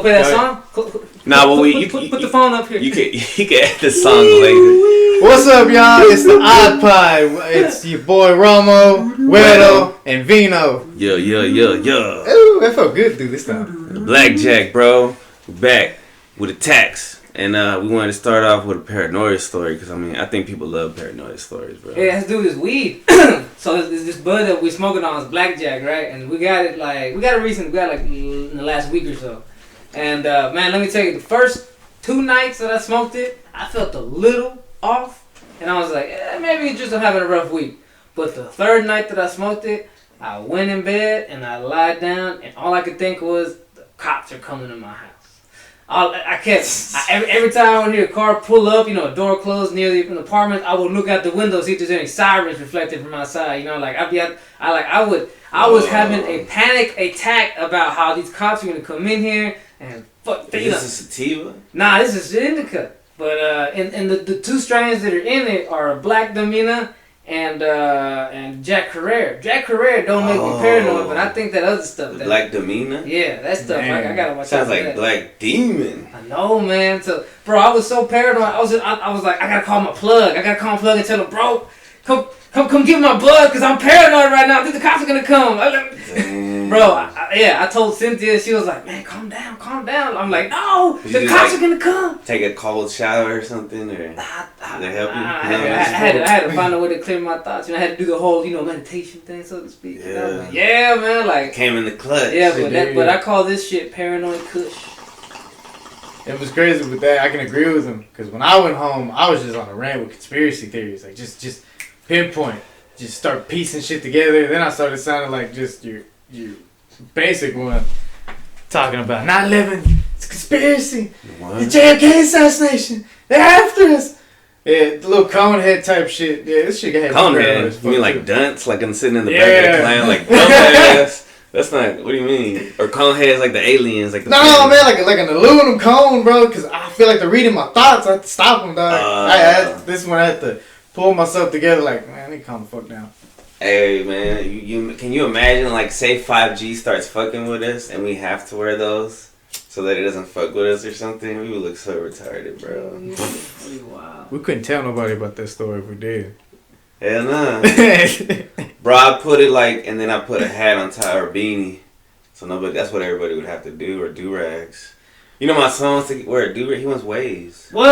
gonna play that song? Nah, well, put the phone up here. You can add the song later. What's up, y'all? It's the Odd Pod. It's your boy Romo, Wedo, and Vino. Yeah. Ooh, that felt good, dude. This time. Blackjack, bro. We're back with attacks. And we wanted to start off with a paranoia story because, I mean, I think people love paranoia stories, bro. Yeah, it has to do with this weed. So this bud that we're smoking on is Blackjack, right? And we got it in the last week or so. And man, let me tell you, the first 2 nights that I smoked it, I felt a little off. And I was like, maybe it's just I'm having a rough week. But the 3rd night that I smoked it, I went in bed and I lied down and all I could think was, the cops are coming to my house. Every time I would hear a car pull up, a door closed near the apartment, I would look out the window, see if there's any sirens reflected from outside. I was having a panic attack about how these cops are gonna come in here and fuck. Is this a sativa? Nah, this is indica. But and the 2 strains that are in it are Black Domina and Jack Herrera. Jack Herrera don't make me paranoid, but I think that other stuff. Black Domina? Yeah, that stuff. I gotta watch out. Sounds like that. Black Demon. I know, man. So, bro, I was so paranoid. I was like, I gotta call my plug. And tell him, bro, come get my bud, cause I'm paranoid right now. The cops are gonna come. Bro, I told Cynthia. She was like, man, calm down. I'm like, no, the cops are gonna come. Take a cold shower or something, or they help you? I had to find a way to clear my thoughts. I had to do the whole, meditation thing, so to speak. Yeah, man, like came in the clutch. Yeah, but I call this shit paranoid kush. It was crazy with that. I can agree with him because when I went home, I was just on a rant with conspiracy theories, like just pinpoint, just start piecing shit together. Then I started sounding like just your basic one, talking about 9/11. It's a conspiracy. What? The JFK assassination. They're after us. Yeah, the little Conehead type shit. Yeah, this shit had Conehead. You mean like dunce, like I'm sitting in the back of the clown, like dumbass. That's not. What do you mean? Or Coneheads like the aliens, like the. No, man, like an aluminum cone, bro. Because I feel like they're reading my thoughts. I have to stop them, dog. This one I had to pull myself together. Like, man, they calm the fuck down. Hey, man, you can you imagine, like, say 5G starts fucking with us and we have to wear those so that it doesn't fuck with us or something? We would look so retarded, bro. Wow. We couldn't tell nobody about that story if we did. Hell no. Bro, I put it like, and then I put a hat on top or a beanie. So that's what everybody would have to do, or do-rags. You know my son wants to wear a do-rag? He wants waves. What?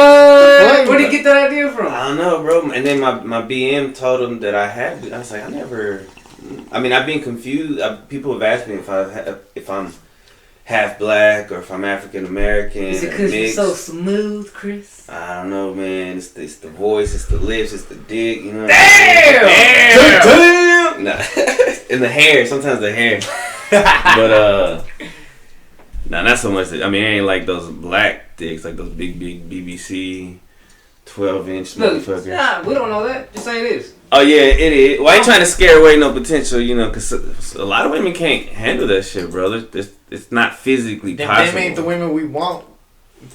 Where did you get that idea from? I don't know, bro. And then my BM told him that I had. I was like, I've been confused. People have asked me if I'm half black or if I'm African American. Is it because you're so smooth, Chris? I don't know, man. It's the voice, it's the lips, it's the dick. You know. Damn! Nah. And the hair. Sometimes the hair. But nah, not so much. It ain't like those black dicks, like those big BBC 12-inch motherfuckers. Nah, we don't know that. Just say it is. Oh yeah, it is. Why you trying to scare away no potential? Because a lot of women can't handle that shit, brother. It's not physically possible. Them ain't the women we want.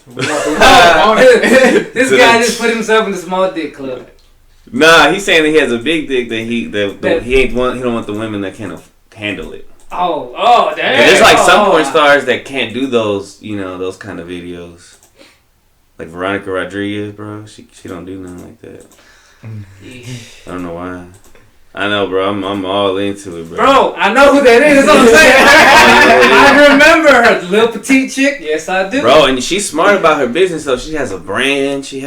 This guy just put himself in the small dick club. Nah, he's saying that he has a big dick that he don't want the women that can't handle it. Oh, damn. There's like some porn stars that can't do those, those kind of videos. Like Veronica Rodriguez, bro. She don't do nothing like that. I don't know why. I know, bro. I'm all into it, bro. Bro, I know who that is. That's what I'm saying. I remember her, the little petite chick. Yes, I do. Bro, and she's smart about her business, though. She has a brand. She's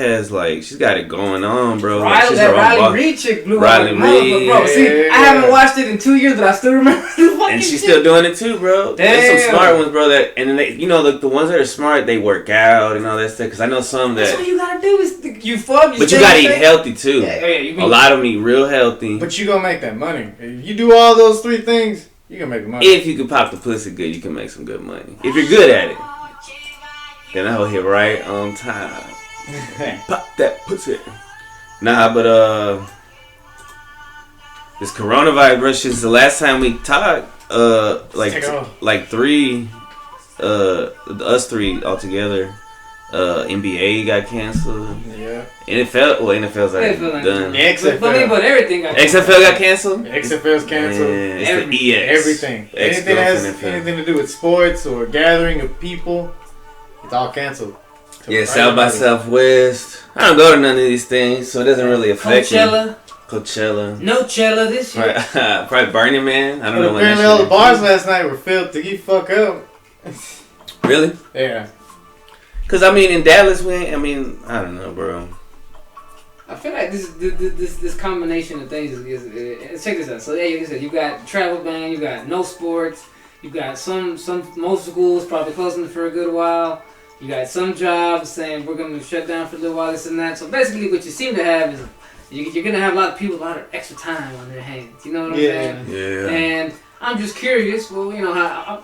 got it going on, bro. Riley Reid chick blew Riley Reid. Bro, see, I haven't watched it in 2 years, but I still remember the fucking And she's still doing it too, bro. Damn. There's some smart ones, bro. And then they, the ones that are smart, they work out and all that stuff. Because I know some that. That's what you gotta do is you fuck. But you gotta eat healthy too. Yeah, a lot of them eat real healthy. But you gonna make that money. If you do all those 3 things, you gonna make money. If you can pop the pussy good, you can make some good money. If you're good at it, then I'll hit right on time. Pop that pussy. Nah, but this coronavirus, bro, since the last time we talked, like 3, us 3 altogether. NBA got canceled. Yeah. NFL's already done. XFL. But everything got canceled. XFL got canceled? XFL's canceled. Yeah, it's the EX. Everything. Anything that has anything to do with sports or gathering of people It's all canceled. Yeah, South by Southwest. I don't go to none of these things, so it doesn't really affect me. Coachella. No Chella this year. Probably Burning Man. I don't know. Apparently all the bars last night were filled to get fuck up. Really? Yeah. Cause I mean, in Dallas, I don't know, bro. I feel like this combination of things is check this out. So yeah, like I said, you got travel ban, you got no sports, you got most schools probably closing for a good while. You got some jobs saying we're gonna shut down for a little while, this and that. So basically, what you seem to have is you're gonna have a lot of people, a lot of extra time on their hands. You know what I'm saying? Yeah. And I'm just curious. Well, you know how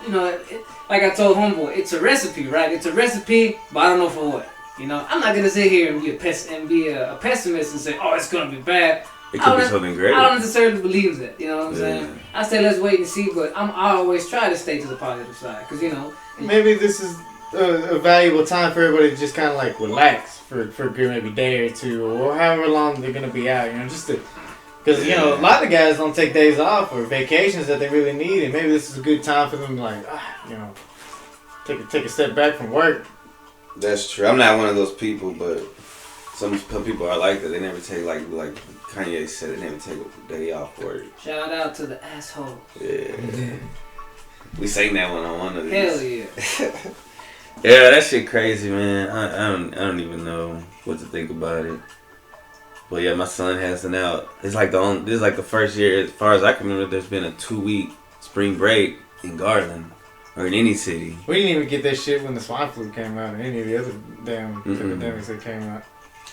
like I told homeboy, it's a recipe, right? It's a recipe, but I don't know for what. You know, I'm not gonna sit here and be a pessimist and say, oh, it's gonna be bad. It could be something great. I don't necessarily believe that. You know what I'm saying? I say let's wait and see, but I always try to stay to the positive side because maybe this is a valuable time for everybody to just kind of like relax for a good maybe day or two or however long they're gonna be out. You know, just to. Because, a lot of guys don't take days off or vacations that they really need, and maybe this is a good time for them to, like, take a step back from work. That's true. I'm not one of those people, but some people are like that. They never take, like Kanye said, they never take a day off work. Shout out to the asshole. Yeah. We sang that one of these. Hell yeah. Yeah, that shit crazy, man. I don't even know what to think about it. But yeah, my son has an out. This is like the first year, as far as I can remember, there's been a 2-week spring break in Garland or in any city. We didn't even get that shit when the swine flu came out or any of the other damn epidemics that came out.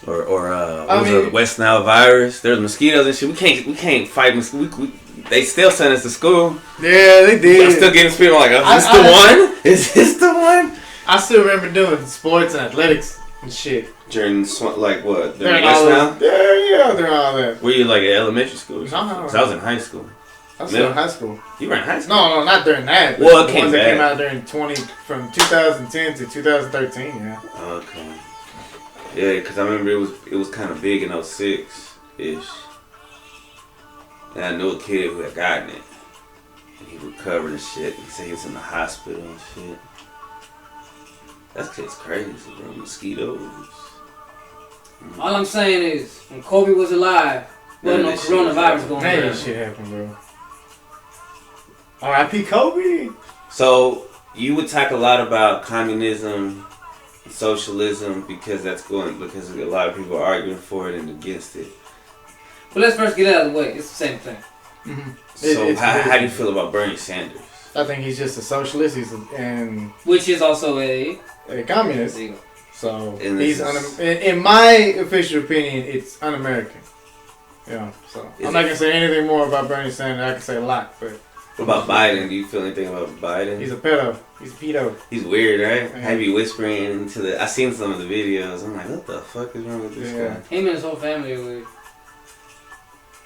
Or West Nile virus. There's mosquitoes and shit. We can't fight mosquitoes. They still send us to school. Yeah, they did. I'm still getting people like, is this the one? Is this the one? I still remember doing sports and athletics and shit. During like what? During all that. Were you like in elementary school? No. Because I was in high school. I was still in high school. You were in high school? No, not during that. Well, it came out from 2010 to 2013. Yeah. Okay. Yeah, because I remember it was kind of big in 06-ish. And I knew a kid who had gotten it. And he recovered and shit. He said he was in the hospital and shit. That shit's crazy, bro. Mosquitoes. All I'm saying is, when Kobe was alive, there was no coronavirus going on. That shit happened, bro. R.I.P. Kobe. So, you would talk a lot about communism, socialism, because a lot of people are arguing for it and against it. But let's first get it out of the way. It's the same thing. Mm-hmm. So, how do you feel about Bernie Sanders? I think he's just a socialist. Which is also a communist. So he's in my official opinion, it's un-American. So I'm not gonna say anything more about Bernie Sanders. I can say a lot, but what about Biden? Do you feel anything about Biden? He's a pedo. He's a pedo. He's weird, right? Yeah. Have you whispering into the? I seen some of the videos. I'm like, what the fuck is wrong with this guy? Him and his whole family are weird.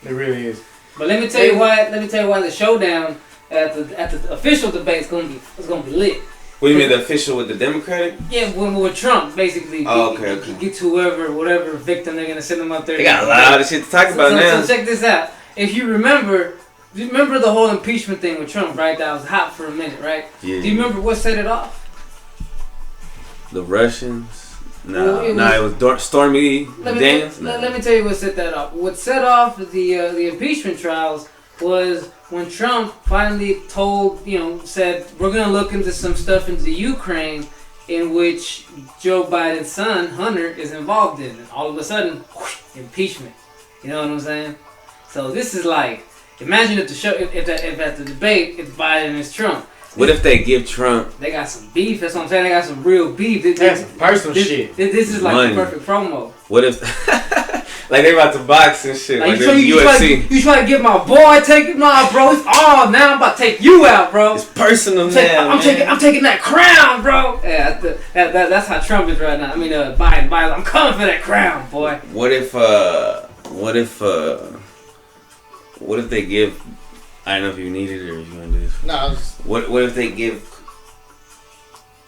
It really is. But let me tell you why. Let me tell you why the showdown at the official debate is gonna be lit. What do you mean, the official with the Democratic? Yeah, with Trump, basically. Okay. Get to whatever victim they're gonna send them up there. They got a lot of shit to talk about now. So check this out. If you remember the whole impeachment thing with Trump, right? That was hot for a minute, right? Yeah. Do you remember what set it off? The Russians? It was Stormy Daniels. Let me tell you what set that off. What set off the impeachment trials was when Trump finally said, we're going to look into some stuff into Ukraine in which Joe Biden's son, Hunter, is involved in. And all of a sudden, impeachment. You know what I'm saying? So this is like, imagine if at the debate, it's Biden and it's Trump. What if they give Trump... They got some beef, that's what I'm saying. They got some real beef. That's some personal shit. This is like the perfect promo. What if... like they about to box and shit. Like UFC. You try to get my boy taken? Nah, bro. It's on now. I'm about to take you out, bro. It's personal now. I'm taking that crown, bro. Yeah, that's how Trump is right now. I mean, Biden. I'm coming for that crown, boy. What if they give... I don't know if you need it or if you want to do this. No. What if they give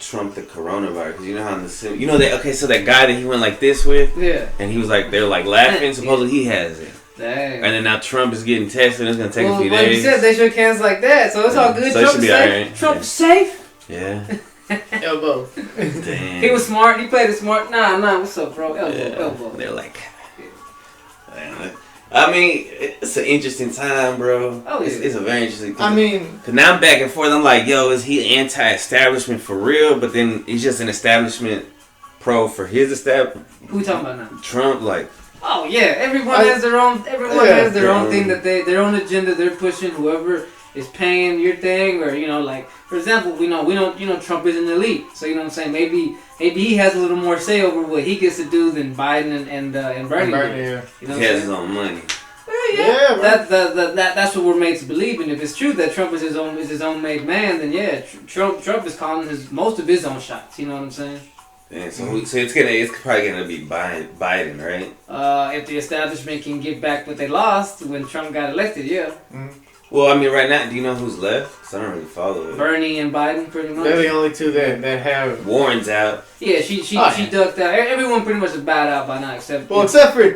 Trump the coronavirus? Because you know how in the so that guy that he went like this with, yeah, and he was like they're like laughing. Supposedly he has it. Dang. And then now Trump is getting tested. And it's gonna take a few days. Like you said, they shook hands like that, so it's all good. So Trump is safe. Right. Trump is safe. Yeah. Elbow. Damn. He was smart. He played it smart. Nah. What's up, bro? Elbow. They're like, I mean, it's an interesting time, bro. Oh, yeah. It's a very interesting. I mean, cause now I'm back and forth. I'm like, yo, is he anti-establishment for real? But then he's just an establishment pro for his establishment. Who we talking about now? Trump, like, Oh yeah, everyone has their own. Everyone Yeah. has their own thing that their own agenda they're pushing. Whoever is paying your thing, or like for example, we know Trump is an elite, so you know what I'm saying. Maybe he has a little more say over what he gets to do than Biden and Bernie. yeah. You know he has his own money. Yeah, that's what we're made to believe. And if it's true that Trump is his own made man, then yeah, Trump is calling most of his own shots. You know what I'm saying? Yeah, so it's probably gonna be Biden, right? If the establishment can get back what they lost when Trump got elected, yeah. Well, I mean, right now, do you know who's left? 'Cause I don't really follow it. Bernie and Biden, pretty much. They're the only two that have. Warren's out. Yeah, she ducked out. Everyone pretty much is bowed out by now, except for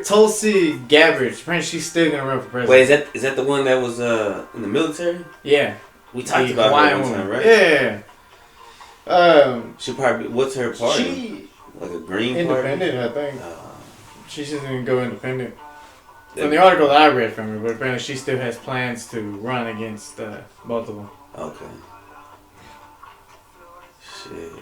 Tulsi Gabbard. Apparently, she's still gonna run for president. Wait, is that the one that was in the military? Yeah. We talked The about Hawaiian her one time, woman. right? Yeah. She probably. What's her party? She Like a green independent, I think. party? She's just gonna go independent. From the article that I read from her, but apparently she still has plans to run against both of them. Okay. Shit.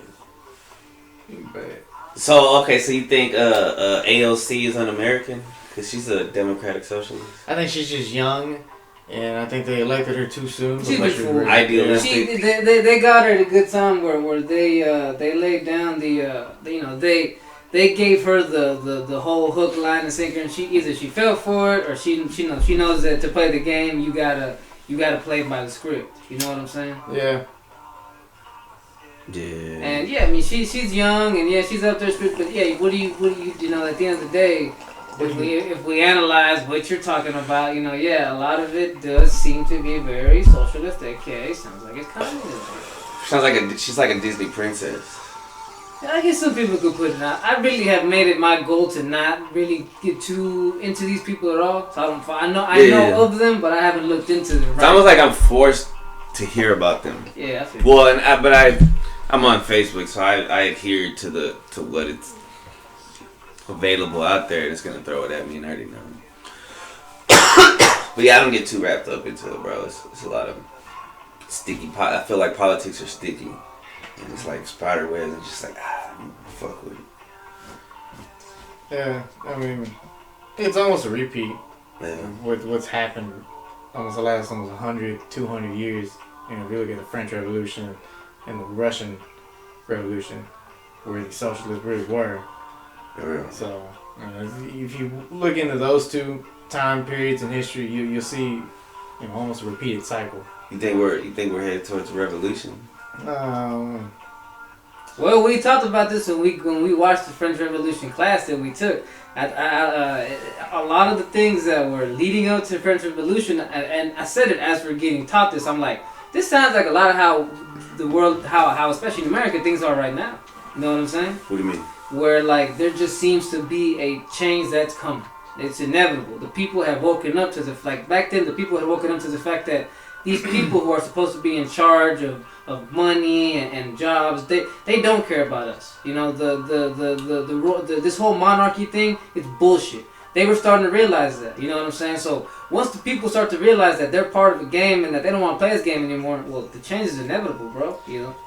So you think AOC is un-American? Because she's a democratic socialist? I think she's just young, and I think they elected her too soon. She's been fooled. Idealistic. They got her at a good time where they laid down they gave her the whole hook, line, and sinker, and she fell for it or she knows that to play the game you gotta play by the script. You know what I'm saying? Yeah. Yeah. And yeah, I mean she's young and yeah she's up there, but yeah, what do you at the end of the day, if we analyze what you're talking about, yeah, a lot of it does seem to be very socialist. Okay, sounds like it's communism. She's like a Disney princess. I guess some people could put it out. I really have made it my goal to not really get too into these people at all. So I know of them, but I haven't looked into them. Right? It's almost like I'm forced to hear about them. Yeah, I feel well, I'm on Facebook, so I adhere to what it's available out there, and it's gonna throw it at me, and I already know. But yeah, I don't get too wrapped up into it, bro. It's a lot of sticky. I feel like politics are sticky. And it's like spider webs and just like, fuck with it. Yeah, I mean, it's almost a repeat Yeah. with what's happened almost the last 100, 200 years. If you look at the French Revolution and the Russian Revolution, where the socialists really were. Yeah. So, if you look into those two time periods in history, you'll see, almost a repeated cycle. You think we're headed towards a revolution? Well, we talked about this when we watched the French Revolution class that we took. A lot of the things that were leading up to the French Revolution, and I said it as we're getting taught this, I'm like, this sounds like a lot of how the world, how especially in America, things are right now. You know what I'm saying? What do you mean? Where like there just seems to be a change that's coming. It's inevitable. The people have woken up to back then the people had woken up to the fact that these people who are supposed to be in charge of money and jobs, they don't care about us. This whole monarchy thing, it's bullshit. They were starting to realize that. You know what I'm saying? So once the people start to realize that they're part of the game and that they don't want to play this game anymore, well, the change is inevitable, bro.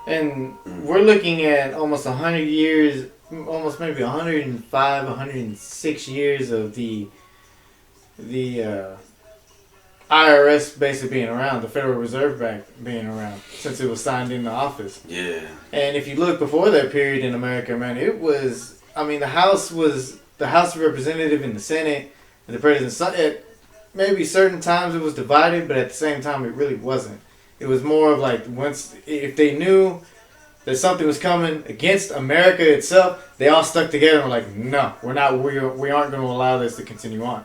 And we're looking at almost 100 years, almost maybe 105, 106 years of the IRS basically being around, the Federal Reserve Bank being around since it was signed into office. Yeah. And if you look before that period in America, man, it was, the House was the House of Representatives and the Senate and the President. At maybe certain times it was divided, but at the same time it really wasn't. It was more of like if they knew that something was coming against America itself, they all stuck together and were like, no, we aren't going to allow this to continue on.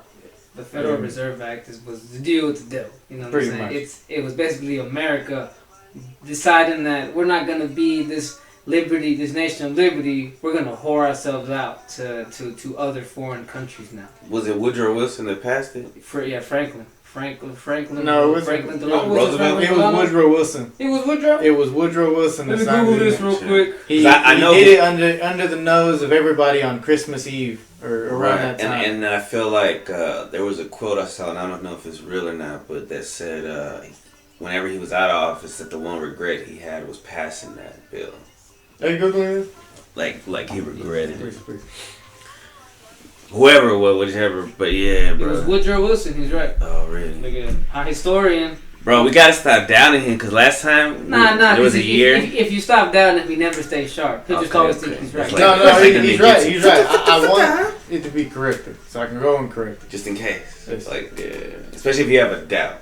The Federal Reserve Act was the deal with the devil. You know what I'm saying? It was basically America deciding that we're not going to be this liberty, this nation of liberty, we're gonna whore ourselves out to other foreign countries now. Was it Woodrow Wilson that passed it? Franklin. No, it was Franklin Delano. Roosevelt. It was Woodrow Wilson. It was Woodrow. It was Woodrow Wilson that Let me signed Google it. this real quick. He did it under the nose of everybody on Christmas Eve or around that time. And I feel like there was a quote I saw, and I don't know if it's real or not, but that said whenever he was out of office, that the one regret he had was passing that bill. Are you Googling this? Like he regretted it. Please. Whoever it was, whichever, but yeah, bro. It was Woodrow Wilson. He's right. Oh, really? Look at our historian. Bro, we gotta stop doubting him, because last time there was a year. If you stop doubting him, he never stays sharp. He'll just always think he's right. Like, he's right. He's right. I want it to be corrected, so I can go and correct it. Just in case. Yes. Like, yeah. Especially if you have a doubt.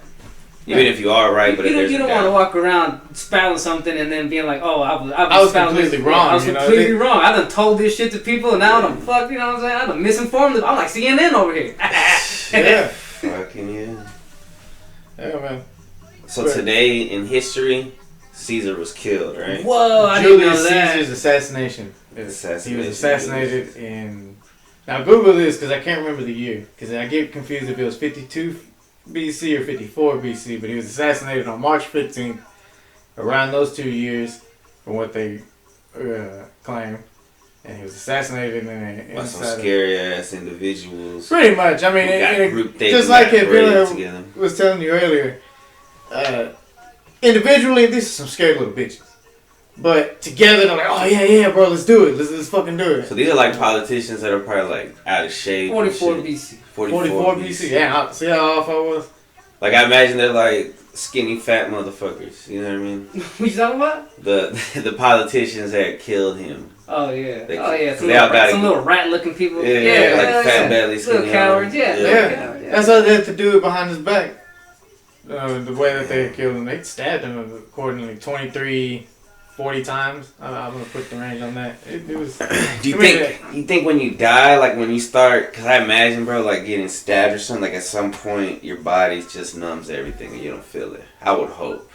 Even if you are right, but if there's you a don't doubt. want to walk around spouting something and then being like, oh, I was completely wrong. I was completely wrong. I done told this shit to people, and now I'm fucked. You know what I'm saying? I done misinformed them. I'm like CNN over here. Yeah. Fucking yeah. Yeah, man. So today in history, Caesar was killed, right? Whoa, I didn't know Julius that. Caesar's assassination. He Assassination. was assassinated in. Now Google this because I can't remember the year because I get confused if it was 52 BC or 54 BC, but he was assassinated on March 15th, around those 2 years, from what they claim. And he was assassinated By some scary ass individuals. Pretty much. I mean, just like Bill was telling you earlier, individually, these are some scared little bitches. But together, they're like, oh, yeah, bro, let's do it. Let's fucking do it. So these are like politicians that are probably like out of shape. 44 BC. 44 BC. Yeah, see how off I was? Like, I imagine they're like skinny, fat motherfuckers. You know what I mean? What you talking about? The politicians that killed him. Oh, yeah. Some little rat-looking people. Yeah, like fat belly, skinny. Little cowards, Yeah. That's how they had to do it behind his back. The way that they killed him, they stabbed him accordingly 23, 40 times. I'm going to put the range on that. It was... Do you think when you die, like when you start, because I imagine, bro, like getting stabbed or something, like at some point your body just numbs everything and you don't feel it. I would hope.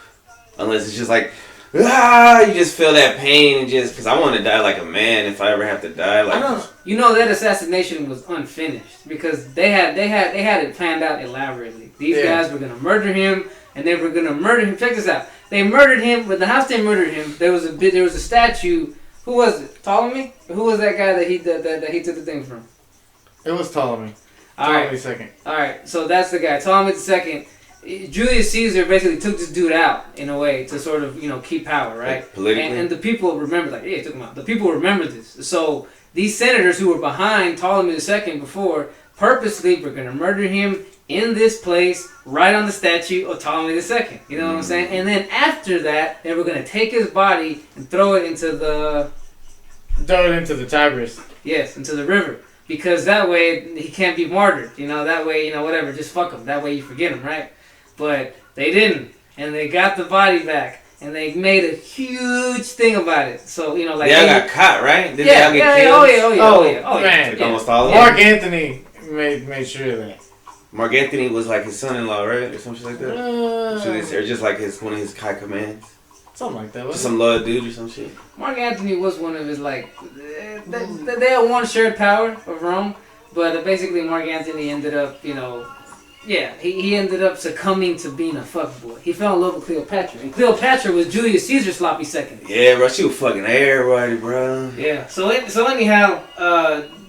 Unless it's just like, you just feel that pain and just, because I want to die like a man if I ever have to die. Like, I don't know. You know that assassination was unfinished because they had it planned out elaborately. These guys were gonna murder him, and they were gonna murder him. Check this out. They murdered him, but the house they murdered him, there was a statue. Who was it? Ptolemy? Who was that guy that he took the thing from? It was Ptolemy. Ptolemy II. All right, so that's the guy. Ptolemy II. Julius Caesar basically took this dude out in a way to sort of keep power, right? Like politically. And the people remember, he took him out. The people remember this. So these senators who were behind Ptolemy II before purposely were gonna murder him in this place, right on the statue of Ptolemy II. You know what I'm saying? And then after that, they were gonna take his body and throw it into the Tigris. Yes, into the river. Because that way he can't be martyred. That way, whatever, just fuck him. That way you forget him, right? But they didn't. And they got the body back. And they made a huge thing about it. So, like... They all got caught, right? Did they all get killed? Oh, yeah. Man. Almost all of them? Mark Antony made sure of that. Mark Antony was like his son-in-law, right? Or something like that? Or just like one of his high commands? Something like that. Just some low dude or some shit? Mark Antony was one of his, they had one shared power of Rome. But basically Mark Antony ended up, he ended up succumbing to being a fuckboy. He fell in love with Cleopatra. And Cleopatra was Julius Caesar's sloppy second. Yeah, bro. She was fucking everybody, bro. Yeah. So anyhow,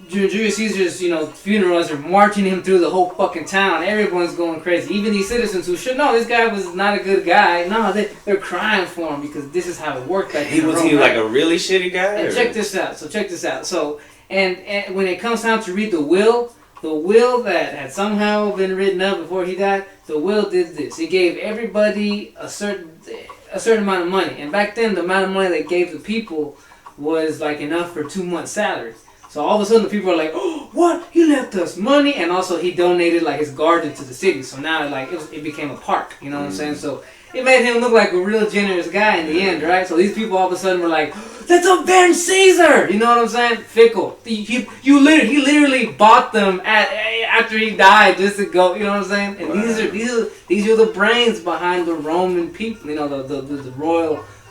Julius Caesar's, funeral, as they're marching him through the whole fucking town, everyone's going crazy. Even these citizens who should know this guy was not a good guy. No, they're crying for him because this is how it worked back then. Was he like a really shitty guy? And check this out. So, and when it comes time to read the will that had somehow been written up before he died, the will did this. He gave everybody a certain amount of money. And back then, the amount of money they gave the people was like enough for 2 months' salary. So all of a sudden, the people are like, "Oh, what? He left us money!" And also, he donated like his garden to the city. So now, it became a park. You know what I'm saying? So it made him look like a real generous guy in the end, right? So these people all of a sudden were like, "Let's avenge Caesar!" You know what I'm saying? Fickle. He literally bought them after he died just to go. You know what I'm saying? And these are the brains behind the Roman people.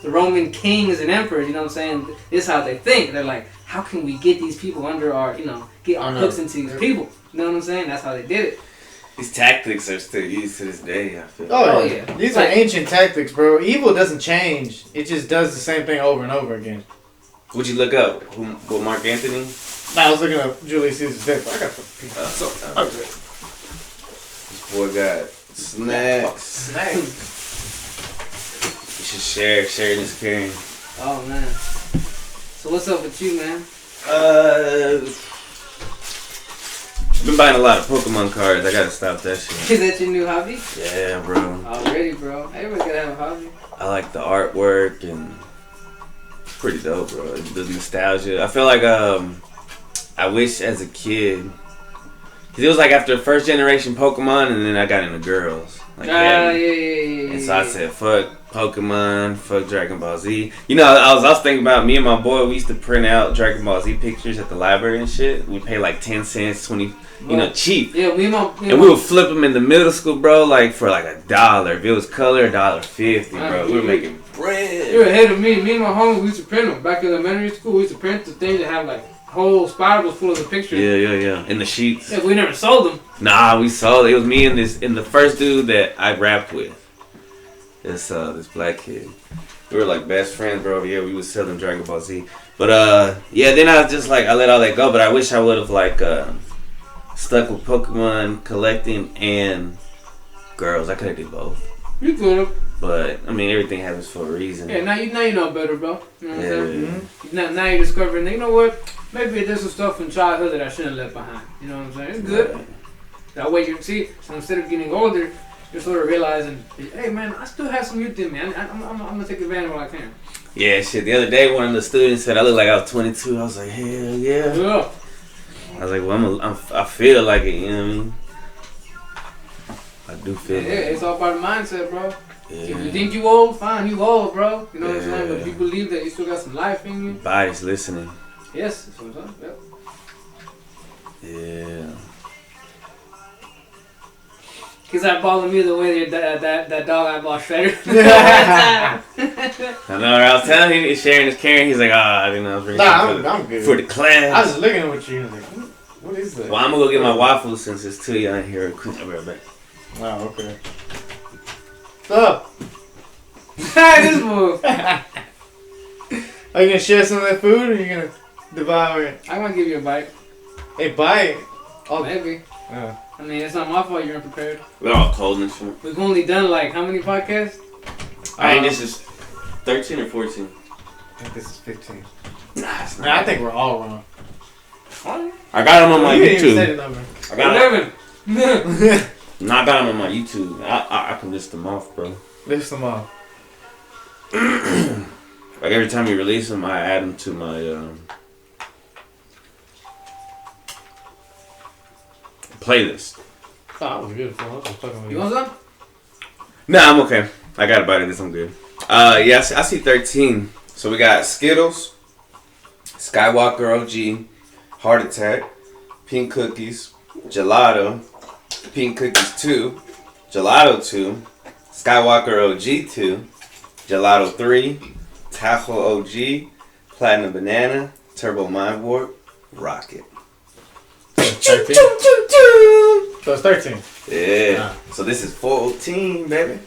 The the Roman kings and emperors. You know what I'm saying? This is how they think. They're like, how can we get these people under our, get our hooks into these people? You know what I'm saying? That's how they did it. These tactics are still used to this day, I feel. Oh, Oh, yeah. yeah. These are ancient tactics, bro. Evil doesn't change. It just does the same thing over and over again. Would you look up what Mark Anthony? Nah, I was looking up Julius Caesar's death, but I got the This boy got snacks. snacks. You should share. Sharing is caring. Oh man. So what's up with you, man? Been buying a lot of Pokemon cards. I gotta stop that shit. Is that your new hobby? Yeah, bro. Already, bro. Everybody gotta have a hobby. I like the artwork and it's pretty dope, bro. The nostalgia. I feel like I wish as a kid, cause it was like after first generation Pokemon, and then I got into girls. Like Yeah. And so I said, fuck Pokemon, fuck Dragon Ball Z. You know, I was thinking about me and my boy. We used to print out Dragon Ball Z pictures at the library and shit. We pay like 10 cents, 20, cheap. Yeah, And we would flip them in the middle school, bro, like for like $1. If it was color, $1.50, bro. We were making bread. You're ahead of me. Me and my homie, we used to print them. Back in elementary school, we used to print the things that have like whole spirals full of the pictures. Yeah. In the sheets. Yeah, we never sold them. Nah, we sold it. It was me and the first dude that I rapped with. This black kid. We were like best friends, bro. Yeah, we was selling Dragon Ball Z. But then I was just like, I let all that go. But I wish I would have like stuck with Pokemon collecting and girls. I could have did both. You could have. But I mean, everything happens for a reason. Yeah, now you know better, bro. You know what I'm saying? Yeah. Now you're discovering, you know what? Maybe there's some stuff from childhood that I shouldn't have left behind. You know what I'm saying? It's good. Right. That way you see, so instead of getting older, you're sort of realizing, hey man, I still have some youth in me. I'm gonna take advantage of what I can. Yeah, shit. The other day, one of the students said I look like I was 22. I was like, hell yeah. Yeah. I was like, well, I feel like it. You know what I mean? I do feel Yeah, like it. it's all about the mindset, bro. Yeah. If you think you old, fine, you old, bro. You know what I'm saying? But Yeah. if you believe that you still got some life in you, Body's listening. yes, that's what I'm saying. Yep. Yeah. Cause I balled me the way that dog eyeball shredder. I know. I was telling him he's sharing his caring. He's like, I didn't know I was ready I'm good. for the class. I was just looking at what you was like, what is that? Well, I'm gonna go get my waffles since it's too young here. I'll be right back. Oh, okay. What's up? This move. Are you gonna share some of that food or are you gonna devour it? I'm gonna give you a bite. Hey, bite. Oh, maybe. I mean, it's not my fault you're unprepared. We're all cold and shit. We've only done like how many podcasts? I think this is 13 or 14. I think this is 15. Nah, it's not. Nah, I think we're all wrong. I got them on my You didn't even say YouTube. the number. I got 11. No, I got them on my YouTube. I can list them off, bro. List them off. Like every time you release them, I add them to my playlist. Oh, that was beautiful. I was fucking with You want some? Nah, I'm okay. I got a bite of this. I'm good. Yeah, I see 13. So we got Skittles, Skywalker OG, Heart Attack, Pink Cookies, Gelato, Pink Cookies 2, Gelato 2, Skywalker OG 2, Gelato 3, Tahoe OG, Platinum Banana, Turbo Mind Warp, Rocket. 13. So it's 13. Yeah. So this is 14, baby.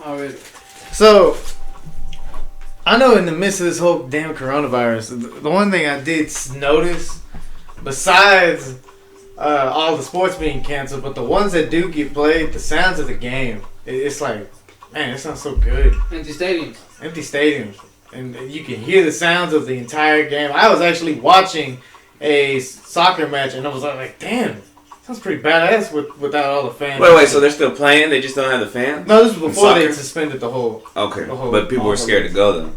Already. So, I know in the midst of this whole damn coronavirus, the one thing I did notice, besides all the sports being canceled, but the ones that do get played, the sounds of the game, it's like, man, it sounds so good. Empty stadiums. Empty stadiums. And you can hear the sounds of the entire game. I was actually watching a soccer match and I was like, damn, sounds pretty badass without all the fans. Wait, so they're still playing? They just don't have the fans? No, this was before they Soccer? suspended the whole. Okay, The whole- but people were scared to go though.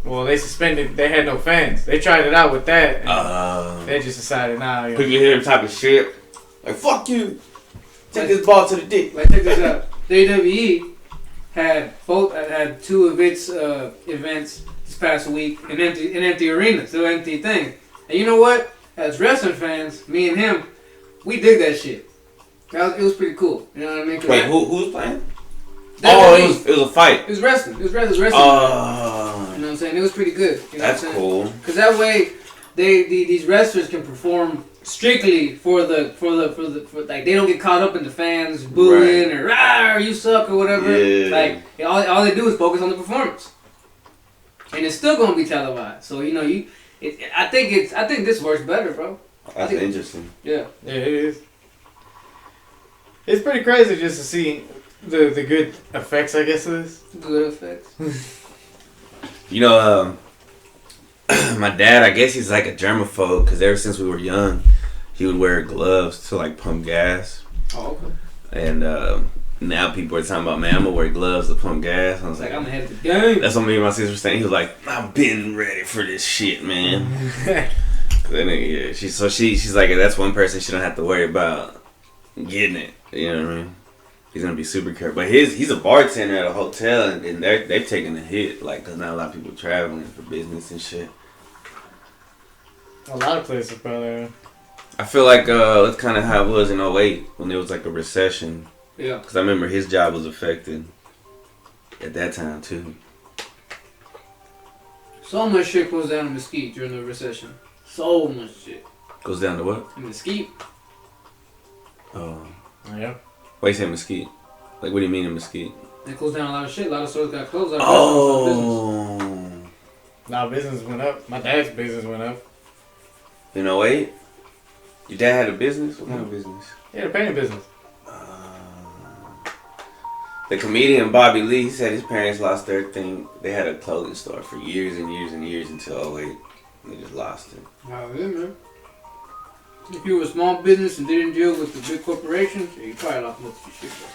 Well, they suspended. They had no fans. They tried it out with that. And they just decided, nah. You know. People hear them talking shit. Like, fuck you. Take this ball to the dick. Like, check this out. WWE had two of its events this past week in empty arenas, so empty things. And you know what? As wrestling fans, me and him, we dig that shit. It was pretty cool. You know what I mean? Wait, who was playing? WWE. It was a fight. It was wrestling. It was wrestling. what I'm saying? It was pretty good. You know That's what I'm saying? cool. Because that way, these wrestlers can perform strictly for like they don't get caught up in the fans booing or "Rah, you suck" or whatever. Yeah. Like all they do is focus on the performance, and it's still gonna be televised. So you know I think this works better, bro. That's interesting. Yeah. Yeah, it is. It's pretty crazy just to see the good effects, I guess, of this. Good effects. You know, my dad, I guess he's like a germaphobe because ever since we were young, he would wear gloves to like pump gas. Oh, okay. And now people are talking about, man, I'm gonna wear gloves to pump gas. I was It's like like, I'm ahead of the game. that's what me and my sister were saying. He was like, I've been ready for this shit, man. And then, yeah, she's like, that's one person she don't have to worry about getting it. You know what I mean? He's gonna be super careful. But he's a bartender at a hotel, and they've taken a hit, like, cause not a lot of people traveling for business and shit. A lot of places, brother. I feel like that's kind of how it was in 08 when there was like a recession. Yeah. Cause I remember his job was affected at that time too. So much shit goes down in Mesquite during the recession. So much shit. Goes down to what? In Mesquite. Oh. Yeah. Why you say Mesquite? Like, what do you mean in Mesquite? It closed down a lot of shit. A lot of stores got closed. A lot of restaurants Oh. Now business went up. My dad's business went up. In 08? Your dad had a business? What kind of business? Yeah, the painting business. The comedian Bobby Lee said his parents lost everything. They had a clothing store for years and years and years until 08. They just lost it. Oh, yeah, man. If you were a small business and didn't deal with the big corporations, yeah, you probably lost most of your shit, bro.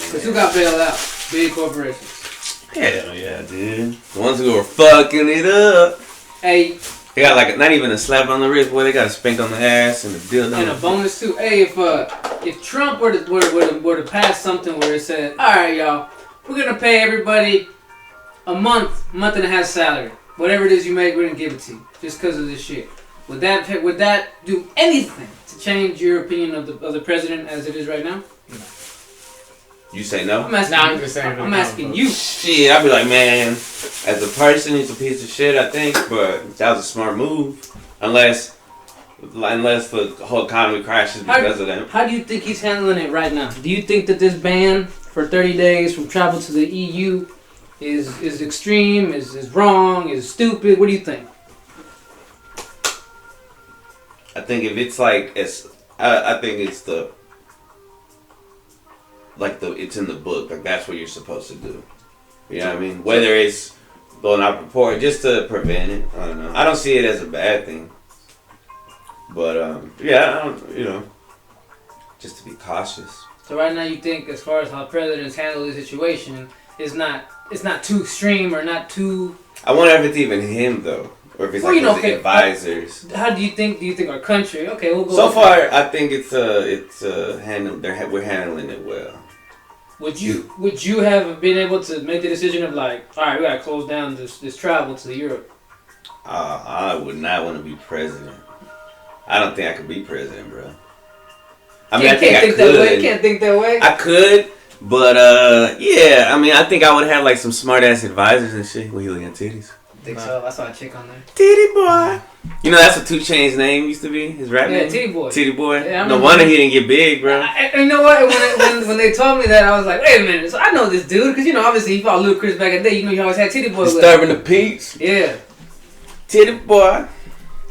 Because who got bailed out? Big corporations. Hell yeah, dude. The ones who were fucking it up. Hey, They got like not even a slap on the wrist, boy. They got a spank on the ass and a dildo. and a bonus too. Hey, if Trump were to pass something where it said, all right, y'all, we're gonna pay everybody a month and a half salary, whatever it is you make, we're gonna give it to you, just because of this shit. Would that do anything to change your opinion of the president as it is right now? You say no? I'm asking. Nah, you. I'm just saying. I'm asking you. Shit, I'd be like, man, as a person, he's a piece of shit, I think, but that was a smart move. Unless the whole economy crashes because of that. How do you think he's handling it right now? Do you think that this ban for 30 days from travel to the EU is extreme, is wrong, is stupid? What do you think? I think if it's like, I think it's it's in the book, like that's what you're supposed to do. You know what I mean? Whether it's blowing out report just to prevent it, I don't know. I don't see it as a bad thing. But yeah, I don't, just to be cautious. So right now you think as far as how presidents handle the situation it's not too extreme or not too. I wonder if it's even him though, or if it's his advisors. How do you think our country? Okay, we'll go. So far, I think it's handled. We're handling it well. Would you have been able to make the decision of like, all right, we gotta close down this travel to Europe? I would not want to be president. I don't think I could be president, bro. I mean, I think I could. That way. Can't think that way. I could, but yeah. I mean, I think I would have like some smart ass advisors and shit. What, you looking at titties? I think so. I saw a chick on there. Titty boy. You know that's what 2 Chainz's name used to be. His rap name. Yeah, Titty Boy. Titty boy. Yeah, no wonder he didn't get big, bro. You know what? When they told me that, I was like, wait a minute. So I know this dude because obviously he fought Ludacris back in the day. He always had Titty Boy. Disturbing the peace. Yeah. Titty boy.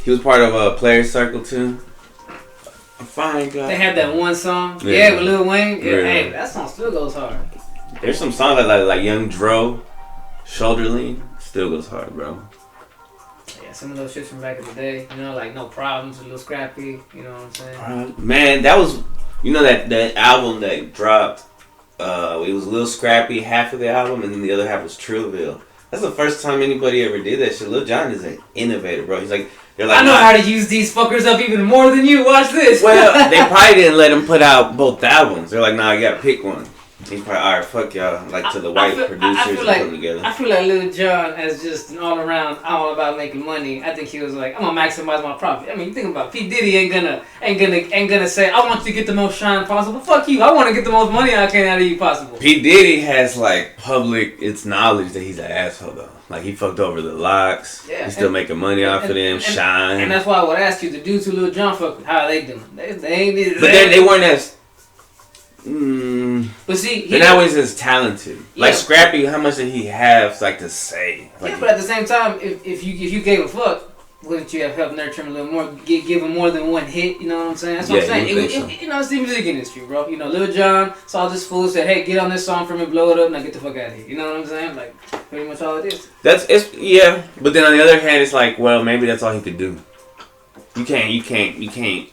He was part of a Players Circle too. A fine guy. They had that one song. Yeah, with Lil Wayne. Yeah, hey, that song still goes hard. There's some songs like Young Dro, Shoulder Lean, still goes hard, bro. Yeah, some of those shits from back in the day. Like No Problems, a little scrappy. You know what I'm saying? Man, that was, that album that dropped. It was a little scrappy, half of the album, and then the other half was Trillville. That's the first time anybody ever did that shit. Lil Jon is an innovator, bro. He's like, they're like, I know how to use these fuckers up even more than you. Watch this. Well, they probably didn't let him put out both albums. They're like, nah, you gotta pick one. He probably, alright, fuck y'all. Like to the I white feel- producers I who feel put like them together. I feel like Lil Jon as just an all around, all about making money. I think he was like, I'm gonna maximize my profit. I mean, you think about it, P Diddy ain't gonna say I want you to get the most shine possible. Fuck you, I want to get the most money I can out of you possible. P Diddy has like public, it's knowledge that he's an asshole though. Like he fucked over the locks. Yeah, He's still making money off of them. Shine. And that's why I would ask you, the dudes who Lil Jon fuck with, how are they doing? They ain't. But they weren't as. But see, they're not always as talented. Yeah. Like Scrappy, how much did he have like to say? Like, yeah, but at the same time, if you gave a fuck, wouldn't you have helped nurture him a little more, give him more than one hit? You know what I'm saying? That's what I'm saying. You know, it's the music industry, bro. You know, Lil Jon saw this fool, said, "Hey, get on this song for me, blow it up, now get the fuck out of here." You know what I'm saying? Like, pretty much all it is. Yeah. But then on the other hand, it's like, well, maybe that's all he could do. You can't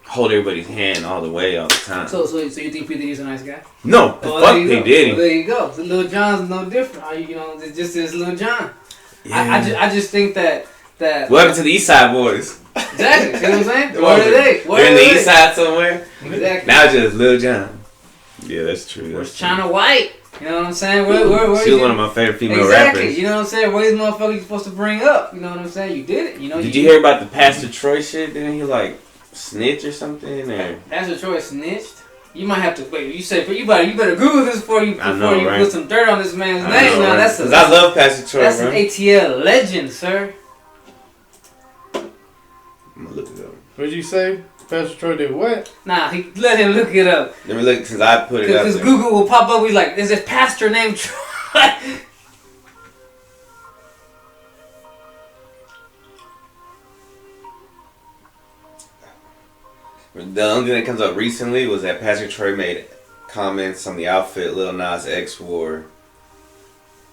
hold everybody's hand all the way all the time. So you think P Diddy's a nice guy? No, the fuck P Diddy. Well, there you go. So Lil Jon's no different. You know, it's just as Lil Jon. Yeah. I just think that. What happened to the East Side Boys? Exactly. See what I'm saying? Where Where are they? They're in the East Side somewhere. Exactly. Now it's just Lil Jon. Yeah, that's true. Where's China White? You know what I'm saying? Where she was one of my favorite female exactly. rappers. You know what I'm saying? Where these motherfuckers you supposed to bring up? You know what I'm saying? You did it. You know. Did you hear about the Pastor Troy shit? Didn't he like snitch or something? Or Pastor Troy snitched. You might have to wait. You say, but you better Google this before you right? put some dirt on this man's I name. know, Now right? that's I love Pastor Troy. That's bro. an ATL legend, sir. I'm gonna look it up. What'd you say? Pastor Troy did what? Nah, let him look it up. Let me look since I put it up. Because there. Google will pop up. We like, there's a pastor named Troy. The only thing that comes up recently was that Pastor Troy made comments on the outfit Lil Nas X wore,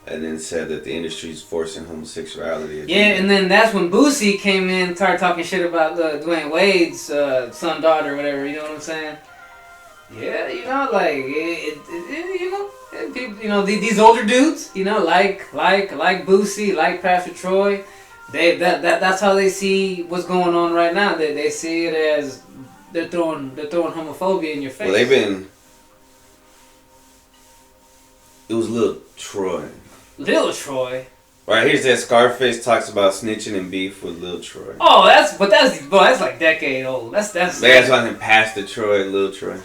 and then said that the industry is forcing homosexuality. Yeah, and then that's when Boosie came in, started talking shit about Dwayne Wade's son, daughter, whatever. You know what I'm saying? Yeah, you know, like you know, these older dudes, you know, like Boosie, like Pastor Troy, that's how they see what's going on right now. They see it as they're throwing homophobia in your face. Well, it was Lil Troy. Lil Troy. Right, here's that Scarface talks about snitching and beef with Lil Troy. Oh, that's like decade old. That's why I'm Pastor Troy and Lil Troy.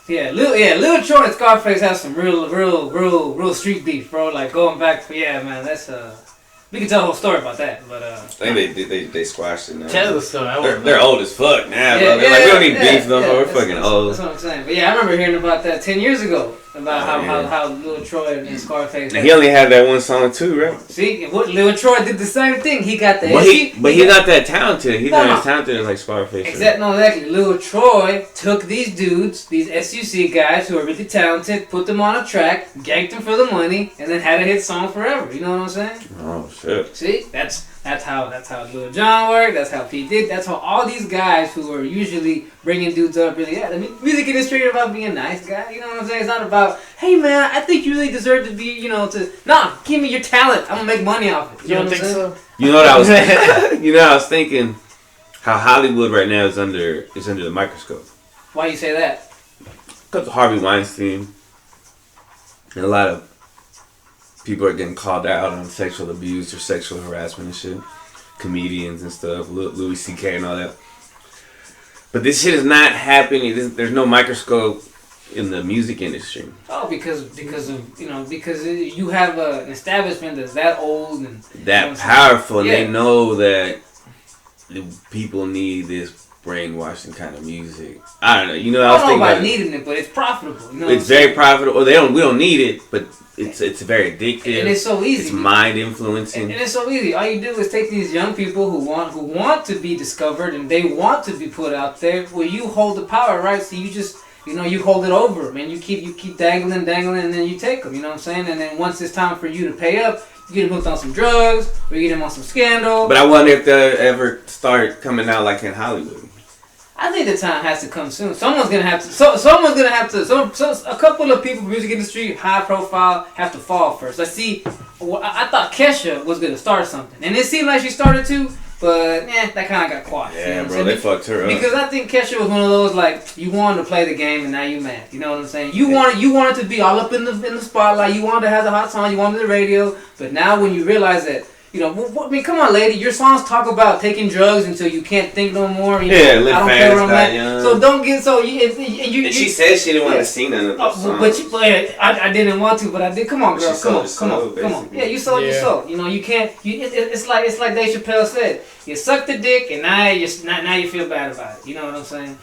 Yeah, Lil Troy and Scarface have some real street beef, bro. Like going back, man, that's we can tell a whole story about that, but I think they squashed it now. Tell the story. They're old as fuck now, bro. They're like, we don't need beef no more. We're fucking old. That's what I'm saying. But yeah, I remember hearing about that 10 years ago. About how Lil Troy and Scarface. And he only had that one song too, right? See, Lil Troy did the same thing. He got the. But he's not that talented. He's not as talented as like Scarface. Exactly. Lil Troy took these dudes, these SUC guys who are really talented, put them on a track, ganked them for the money, and then had a hit song forever. You know what I'm saying? Oh shit. See, that's how Lil Jon worked. That's how P did. That's how all these guys who are usually bringing dudes up really. I mean, music industry is about being a nice guy. You know what I'm saying? It's not about, hey man, I think you really deserve to be. Give me your talent. I'm gonna make money off it. You don't think so? You know what I was? I was thinking how Hollywood right now is under the microscope. Why you say that? Because of Harvey Weinstein, and a lot of people are getting called out on sexual abuse or sexual harassment and shit. Comedians and stuff, Louis C.K. and all that. But this shit is not happening. There's no microscope in the music industry. Oh, because you have an establishment that's that old and that powerful, and yeah. they know that people need this brainwashing kind of music. I don't know. I don't know about needing it, but it's profitable. You know it's very profitable. We don't need it, but it's very addictive. And it's so easy. It's mind influencing. And it's so easy. All you do is take these young people who want to be discovered and they want to be put out there. Well, you hold the power, right? So you just you hold it over them, and you keep dangling, and then you take them. You know what I'm saying? And then once it's time for you to pay up, you get them hooked on some drugs, or you get them on some scandal. But I wonder if they'll ever start coming out like in Hollywood. I think the time has to come soon. Someone's gonna have to. A couple of people in the music industry, high profile, have to fall first. I thought Kesha was gonna start something, and it seemed like she started to. But that kind of got quashed. Yeah, you know what bro, I'm they saying? fucked her up. Because I think Kesha was one of those like you wanted to play the game and now you mad. You know what I'm saying? You wanted to be all up in the spotlight. You wanted to have the hot song. You wanted the radio. But now when you realize that. You know, I mean, come on, lady. Your songs talk about taking drugs until you can't think no more. You know, live I don't fast, care where I'm die at. young. So don't get so you. And she said she didn't want to see none of those songs. But I didn't want to, but I did. Come on, girl. She Come on, sold come her on, soul, come on. basically. Yeah, you sold your soul. You know, you can't. It's like Dave Chappelle said. You suck the dick, and now you feel bad about it. You know what I'm saying?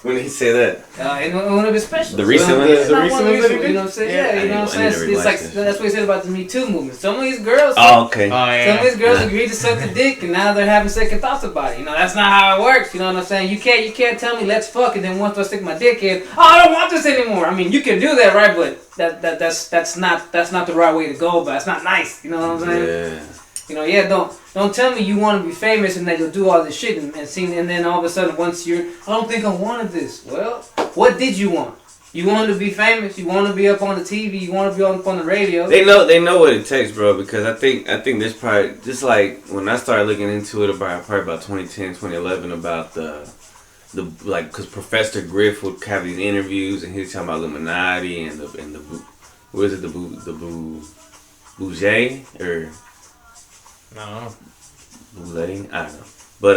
When did he say that? And one of his specials. The recent one? The The recent recent one. one? You know what I'm saying? Yeah, Yeah, you know what I'm I need saying? to It's like rewatch that's what he said about the Me Too movement. Some of these girls. Oh, okay. Some of these girls agreed to suck the dick, and now they're having second thoughts about it. You know, that's not how it works. You know what I'm saying? You can't tell me let's fuck, and then once I stick my dick in, I don't want this anymore. I mean, you can do that, right? But that's not the right way to go. But it's not nice. You know what I'm saying? Yeah. You know, don't tell me you want to be famous and that you'll do all this shit and then all of a sudden once I don't think I wanted this. Well, what did you want? You wanted to be famous. You want to be up on the TV. You want to be up on the radio. They know what it takes, bro. Because I think this probably just like when I started looking into it probably about 2010, 2011 about the like because Professor Griff would have these interviews and he's talking about Illuminati and the what is it the Bouget or No. Boule? I don't know. But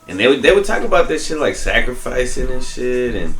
and they would talk about this shit like sacrificing and shit and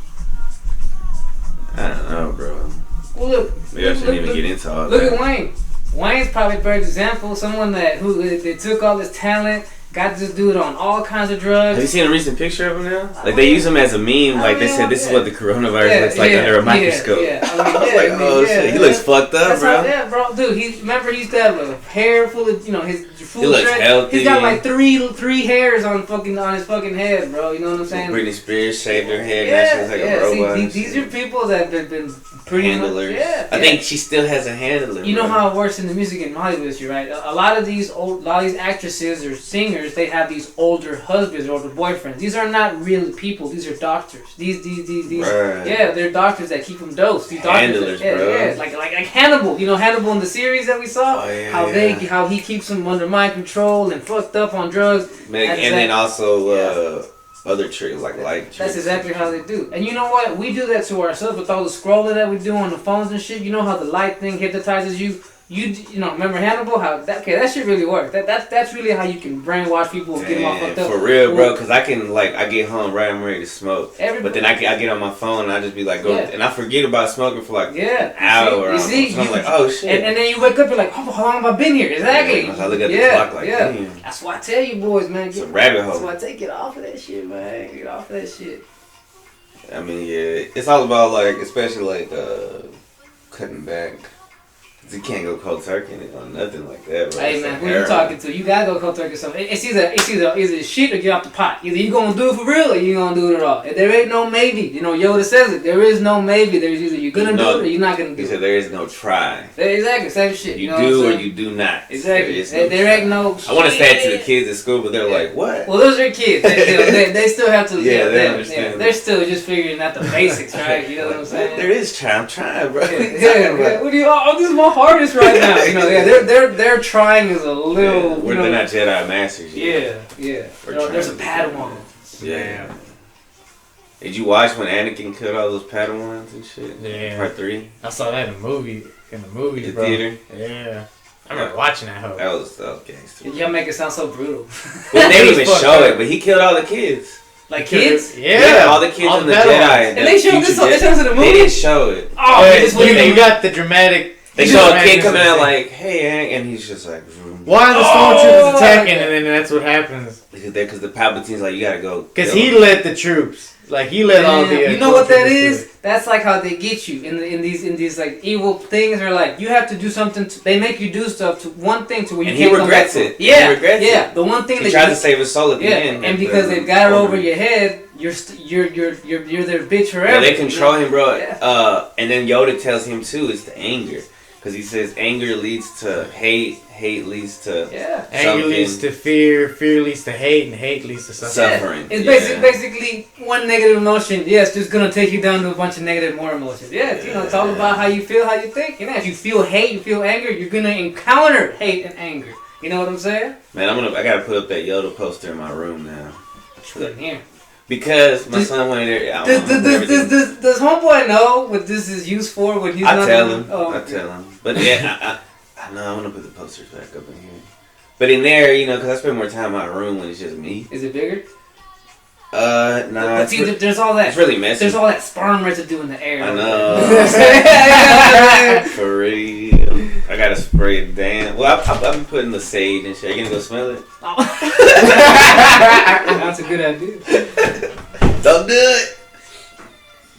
I don't know, bro. Well, look. Maybe I shouldn't even get into all Look that. at Wayne. Wayne's probably a perfect example. Someone who they took all this talent, got this dude on all kinds of drugs. Have you seen a recent picture of him now? Like they use him as a meme. Like they said, this is what the coronavirus looks like under a microscope. Yeah. I I was like, oh shit, he looks fucked up, bro. Yeah, bro. Dude, he used to have a hair full of, his full He looks dread. healthy. He's got like three hairs on his fucking head, bro. You know what I'm saying? Britney Spears shaved her head. Now she's like a robot. See, these are people that have been pretty handlers. Yeah. I think she still has a handler. You know bro. how it works in the music in Hollywood, right? A lot of these actresses or singers, they have these older husbands or older boyfriends. These are not real people. These are doctors. These Right. yeah, they're doctors that keep them dosed. These Handlers, doctors, bro. Yeah, like Hannibal. You know Hannibal in the series that we saw. Oh, yeah, How he keeps them under mind control and fucked up on drugs. And then also other tricks like light tricks. That's exactly how they do. And you know what? We do that to ourselves with all the scrolling that we do on the phones and shit. You know how the light thing hypnotizes you? You know, remember Hannibal? That shit really works. That's really how you can brainwash people and get them all fucked up. For real, bro. Because I get home right, I'm ready to smoke. Everybody. But then I get on my phone and I just be like, and I forget about smoking for like an hour. So I'm like, oh shit. And then you wake up, you're like, oh, how long have I been here? Exactly. I look at the clock like, damn. That's why I tell you boys, man. It's a rabbit hole. That's why I take it off of that shit, man. Get off of that shit. I mean, yeah, it's all about like, especially like cutting back. You can't go cold turkey or nothing like that, bro. Hey man, who you talking to? You gotta go cold turkey or something. It's either shit or get off the pot. Either you gonna do it for real or you gonna do it at all. If there ain't no maybe. You know, Yoda says it. There is no maybe. There's either you're gonna do it or you're not gonna do it. He said there is no try. Exactly, same shit. You know do or you do not. Exactly. There ain't no. I want to say it to the kids at school, but they're like, what? Well, those are kids. They still have to. They understand. They're still just figuring out the basics, right? You know what I'm saying? There is try. I'm trying, bro. Yeah. What do you? Oh, this is my hardest right now. You know, they're trying is a little. They're not Jedi masters yet. Yeah. There's a Padawan. Yeah. Did you watch when Anakin killed all those Padawans and shit? Yeah. Part 3? I saw that in the movie. In the movies, The theater? Yeah. I remember watching that hoe. That was gangster. Y'all make it sound so brutal. But they didn't even show it, but he killed all the kids. Like kids? Yeah. All the kids in the Padawans. Jedi. And they showed this in the movie? They didn't show it. Oh, you got the dramatic. They show a kid coming out like, hey, Hank, and he's just like, why are the stormtroopers attacking? And then that's what happens. Because the Palpatine's like, you gotta go. Because he led the troops. Like he led all the. You know what that is? That's like how they get you in these like evil things. Or like you have to do something. They make you do stuff to one thing to where you can't. And he regrets it. Yeah, he regrets it. The one thing he that tries to save his soul at the end. And because they've got it over your head, you're their bitch forever. Yeah, they control him, bro. Yeah. And then Yoda tells him too, it's the anger. Because he says anger leads to hate, hate leads to anger leads to fear, fear leads to hate, and hate leads to suffering. It's basically one negative emotion. Yes, just gonna take you down to a bunch of negative more emotions. Yes, it's all about how you feel, how you think. If you feel hate, you feel anger, you're gonna encounter hate and anger. You know what I'm saying? Man, I gotta put up that Yoda poster in my room now. Good here. Because my son went there. Does homeboy know what this is used for when he's I not? tell him. Oh, I tell him. But yeah, I know I want to put the posters back up in here. But in there, you know, because I spend more time in my room when it's just me. Is it bigger? Nah. But see, there's all that. It's really messy. There's all that sperm residue in the air. I know. For real. I gotta spray it down. Well, I've been putting the sage and shit. Are you gonna go smell it? That's a good idea. Don't do it.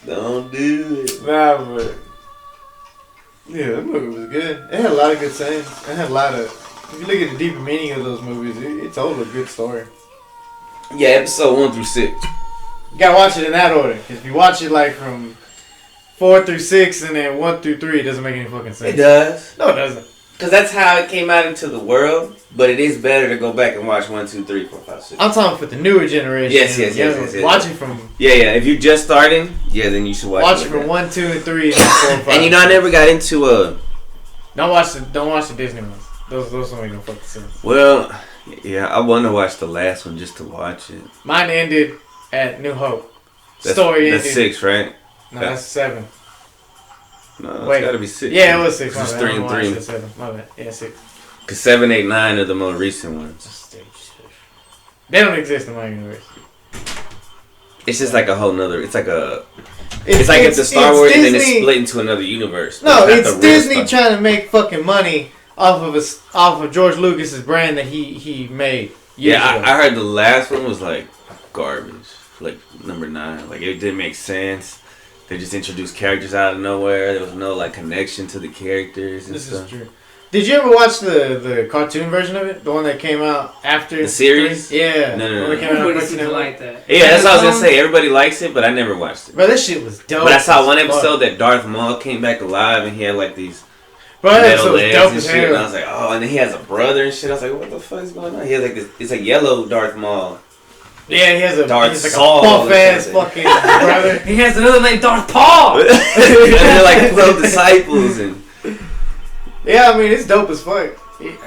Don't do it. Nah, but yeah, that movie was good. It had a lot of good scenes. It had a lot of. If you look at the deeper meaning of those movies, it told a good story. Yeah, episode 1 through 6. You gotta watch it in that order. Cause if you watch it like from 4 through 6 and then 1 through 3, it doesn't make any fucking sense. It does. No, it doesn't. Because that's how it came out into the world. But it is better to go back and watch 1, 2, 3, 4, 5, 6. I'm talking for the newer generation. Yes. Watch it from. Yeah. If you're just starting, then you should watch It it. from 1, 2, and 3, and 4, 5. And you know, I never got into Don't watch the Disney ones. Those don't make no fucking sense. Well, yeah, I want to watch the last one just to watch it. Mine ended at New Hope. That's 6, right? No, that's 7. No, Wait. it's got to be 6. Yeah, it was 6. It's My 3 bad. and I 3. watched 7. My bad. Yeah, 6. Because 7, 8, 9 are the more recent ones. They don't exist in my universe. It's just like a whole nother. It's like a. It's like if the Star Wars and then it's split into another universe. No, it's Disney trying to make fucking money off of George Lucas's brand that he made. Yeah, I heard the last one was like garbage. Like number 9, like it didn't make sense. They just introduced characters out of nowhere. There was no like connection to the characters and stuff. This is true. Did you ever watch the cartoon version of it? The one that came out after the series? 3? Yeah. No. Everybody seems to like that. Yeah, that's what I was gonna say. Everybody likes it, but I never watched it. Bro, this shit was dope. But I saw one episode that Darth Maul came back alive and he had like these Bro, that metal episode was legs dope and as shit. And I hell. was like, oh, and then he has a brother and shit. I was like, what the fuck is going on? He has like this. It's like yellow Darth Maul. Yeah, he has a Darth he's like Saul a buff or ass something. fucking brother. He has another name, Darth Paul. And they're like 12 disciples and. Yeah, I mean it's dope as fuck.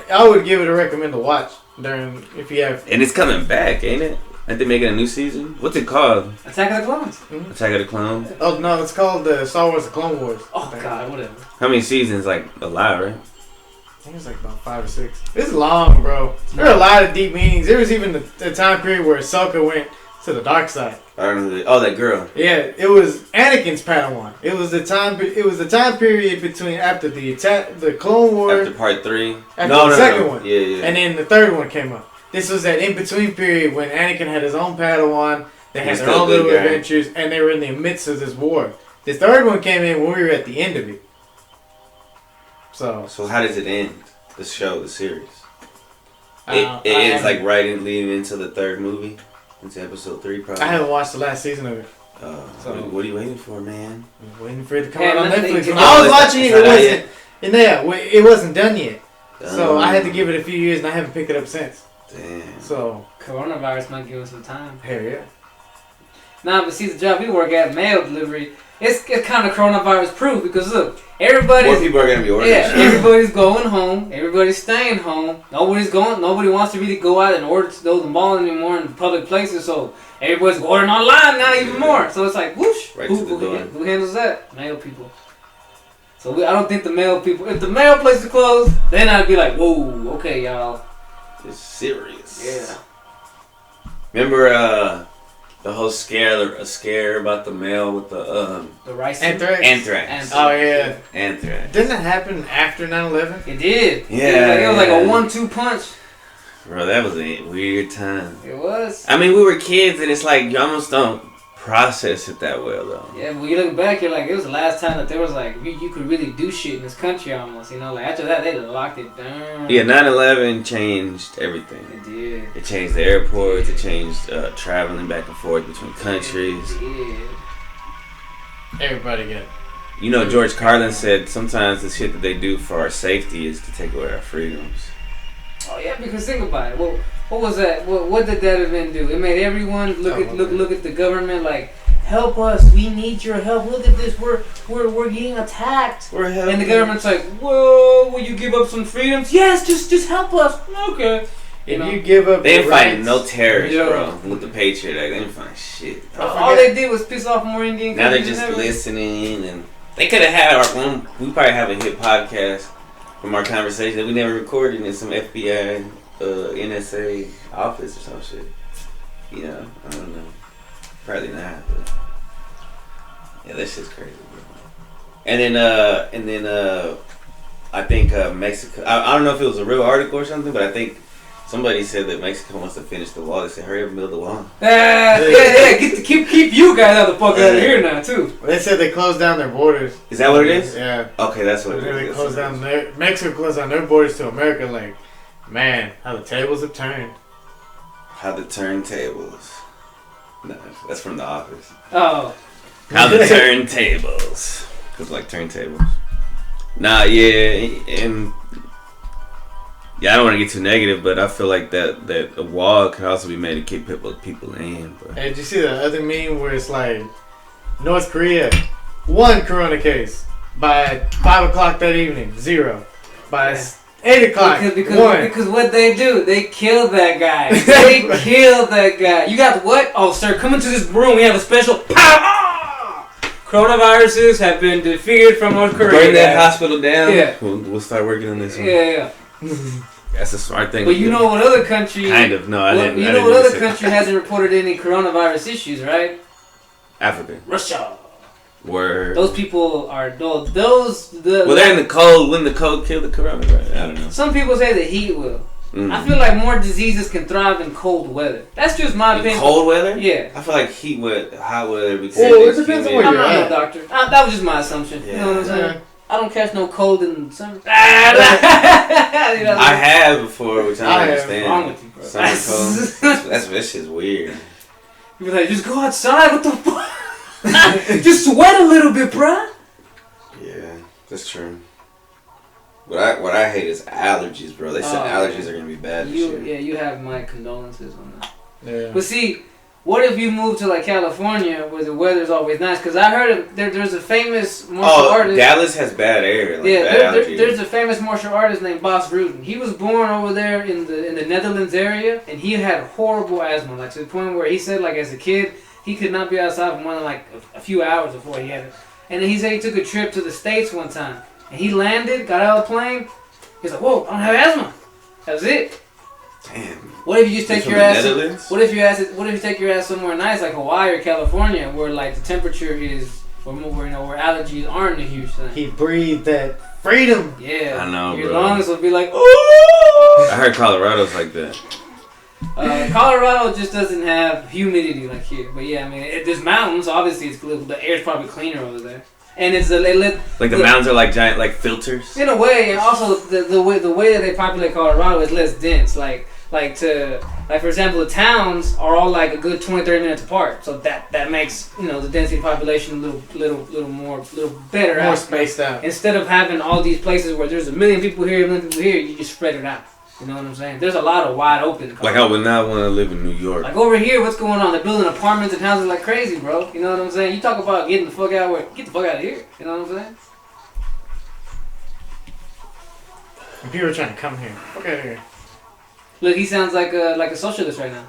I would give it a recommend to watch during if you have. And it's coming back, ain't it? Aren't they making a new season? What's it called? Attack of the Clones. Attack of the Clones? Oh no, it's called Star Wars: The Clone Wars. Oh god, whatever. How many seasons? Like a lot, right? I think it's like about 5 or 6. It's long, bro. There are a lot of deep meanings. There was even the time period where Ahsoka went to the dark side. I don't know. Oh, that girl. Yeah, it was Anakin's Padawan. It was the time. It was the time period between after the Clone Wars, After part 3. after the second one, Yeah. and then the third one came up. This was that in between period when Anakin had his own Padawan. They had He's their still own a good little guy. adventures, and they were in the midst of this war. This third one came in when we were at the end of it. So So how does it end? The show, the series. I It ends haven't- like right in leading into the third movie, into episode 3, probably. I haven't watched the last season of it. So what are you waiting for, man? I'm waiting for it to come Yeah, out on nothing- Netflix. When Oh, I was it's- watching it, it's it not out wasn't. And it wasn't done yet. So I had to Um, give it a few years, and I haven't picked it up since. Damn. So Coronavirus might give us some time. hell yeah. Nah, but see, the job we work at, mail delivery, it's kind of coronavirus proof because look, everybody's More people are gonna be ordering. everybody's going home, everybody's staying home. Nobody wants to really go out and order to go to the mall anymore in public places. So everybody's ordering online now even more. So it's like whoosh. Right who, to the who, door. who handles that? Mail people. So I don't think the mail people. If the mail place is closed, then I'd be like, whoa, okay, y'all. It's serious. Yeah. Remember the whole scare about the mail with the The rice. Anthrax. anthrax. Oh yeah. Anthrax. Didn't that happen after 9/11? It did. Yeah, It was like a yeah. 1-2 punch. Bro, that was a weird time. It was. I mean, we were kids, and it's like you almost don't process it that well, though. Yeah, when you look back, you're like, it was the last time that there was like, you could really do shit in this country almost, you know? Like, after that, they locked it down. Yeah, 9/11 changed everything. It did. It changed the airports. It changed traveling back and forth between countries. It did. Everybody get it. You know, George Carlin said sometimes the shit that they do for our safety is to take away our freedoms. Oh, yeah, because think about it. What was that? What did that event do? It made everyone look at the government like help us. We need your help. Look at this. We're getting attacked. We're helping. And the government's like, whoa, will you give up some freedoms? Yes, just help us. Okay. If you give up, they your ain't fighting rights, no terrorists, Yeah. bro. With the Patriot Act, they ain't fighting shit. All they did was piss off more Indian Now they're countries just than ever. listening, and they could have had our one. We probably have a hit podcast from our conversation that we never recorded in some FBI, NSA office or some shit. You know, I don't know. Probably not, but yeah, that shit's crazy, bro. And then I think Mexico. I don't know if it was a real article or something, but I think somebody said that Mexico wants to finish the wall. They said, "Hurry up and build the wall." Yeah. Keep you guys out the fuck out of here now too. They said they closed down their borders. Is that what it is? Yeah. Okay, that's what it They is. closed down Mexico closed down their borders to America. Like, man, how the tables have turned. How the turntables. No, that's from The Office. Oh. How the turntables. Cause like turntables. Nah, yeah, and yeah, I don't want to get too negative, but I feel like that a wall could also be made to keep people in. Bro. Hey, did you see the other meme where it's like North Korea, 1 corona case by 5 o'clock that evening, 0 by 8 o'clock, 1. Because what they do, they kill that guy. They kill that guy. You got what? Oh, sir, come into this room. We have a special. Coronaviruses have been defeated from North Korea. Bring that hospital down. Yeah. We'll start working on this one. Yeah. That's a smart thing. But you know what other country? Kind of. No, I didn't. You I know didn't what other say- country hasn't reported any coronavirus issues, right? Africa. Russia. Word. Those people are those. Well, they're in the cold. When the cold killed the coronavirus, I don't know. Some people say the heat will. I feel like more diseases can thrive in cold weather. That's just my opinion. Cold weather? Yeah. I feel like hot weather. Because Well, it depends on where I'm you're not at. no doctor. That was just my assumption. Yeah. You know what I'm saying? Yeah. I don't catch no cold in the summer. You know I have before, which I I don't have. What's understand. wrong with you, bro? Summer cold. That shit's weird. You be like, just go outside. What the fuck? Just sweat a little bit, bruh. Yeah, that's true. What I hate is allergies, bro. They said allergies are gonna be bad this year. Yeah, you have my condolences on that. Yeah. But see, what if you move to like California where the weather's always nice? Because I heard there's a famous martial artist. Dallas has bad air. Like Yeah, bad allergies. there's a famous martial artist named Bas Rutten. He was born over there in the Netherlands area, and he had horrible asthma, like to the point where he said like as a kid he could not be outside for more than like a few hours before he had it. And then he said he took a trip to the States one time, and he landed, got out of the plane. He's like, "Whoa, I don't have asthma." That was it. Damn. What if you just take From your the ass? Netherlands? What if you take your ass somewhere nice like Hawaii or California, where like the temperature is, or more, where allergies aren't a huge thing? He breathed that freedom. Yeah, I know, your bro. lungs will be like, "Oh." I heard Colorado's like that. Colorado just doesn't have humidity like here, but yeah, I mean, there's mountains. Obviously, the air's probably cleaner over there, and it's Like the mountains are like giant, like filters. in a way, and also the way that they populate Colorado is less dense. Like for example, the towns are all like a good 20-30 minutes apart, so that makes the density of population a little better. More out. spaced out. Instead of having all these places where there's a million people here, a million people here, you just spread it out. You know what I'm saying? There's a lot of wide open. Like I would not want to live in New York. Like over here, what's going on? They're building apartments and houses like crazy, bro. You know what I'm saying? You talk about getting the fuck out get the fuck out of here. You know what I'm saying? And people are trying to come here. Fuck out of here. Look, he sounds like a socialist right now.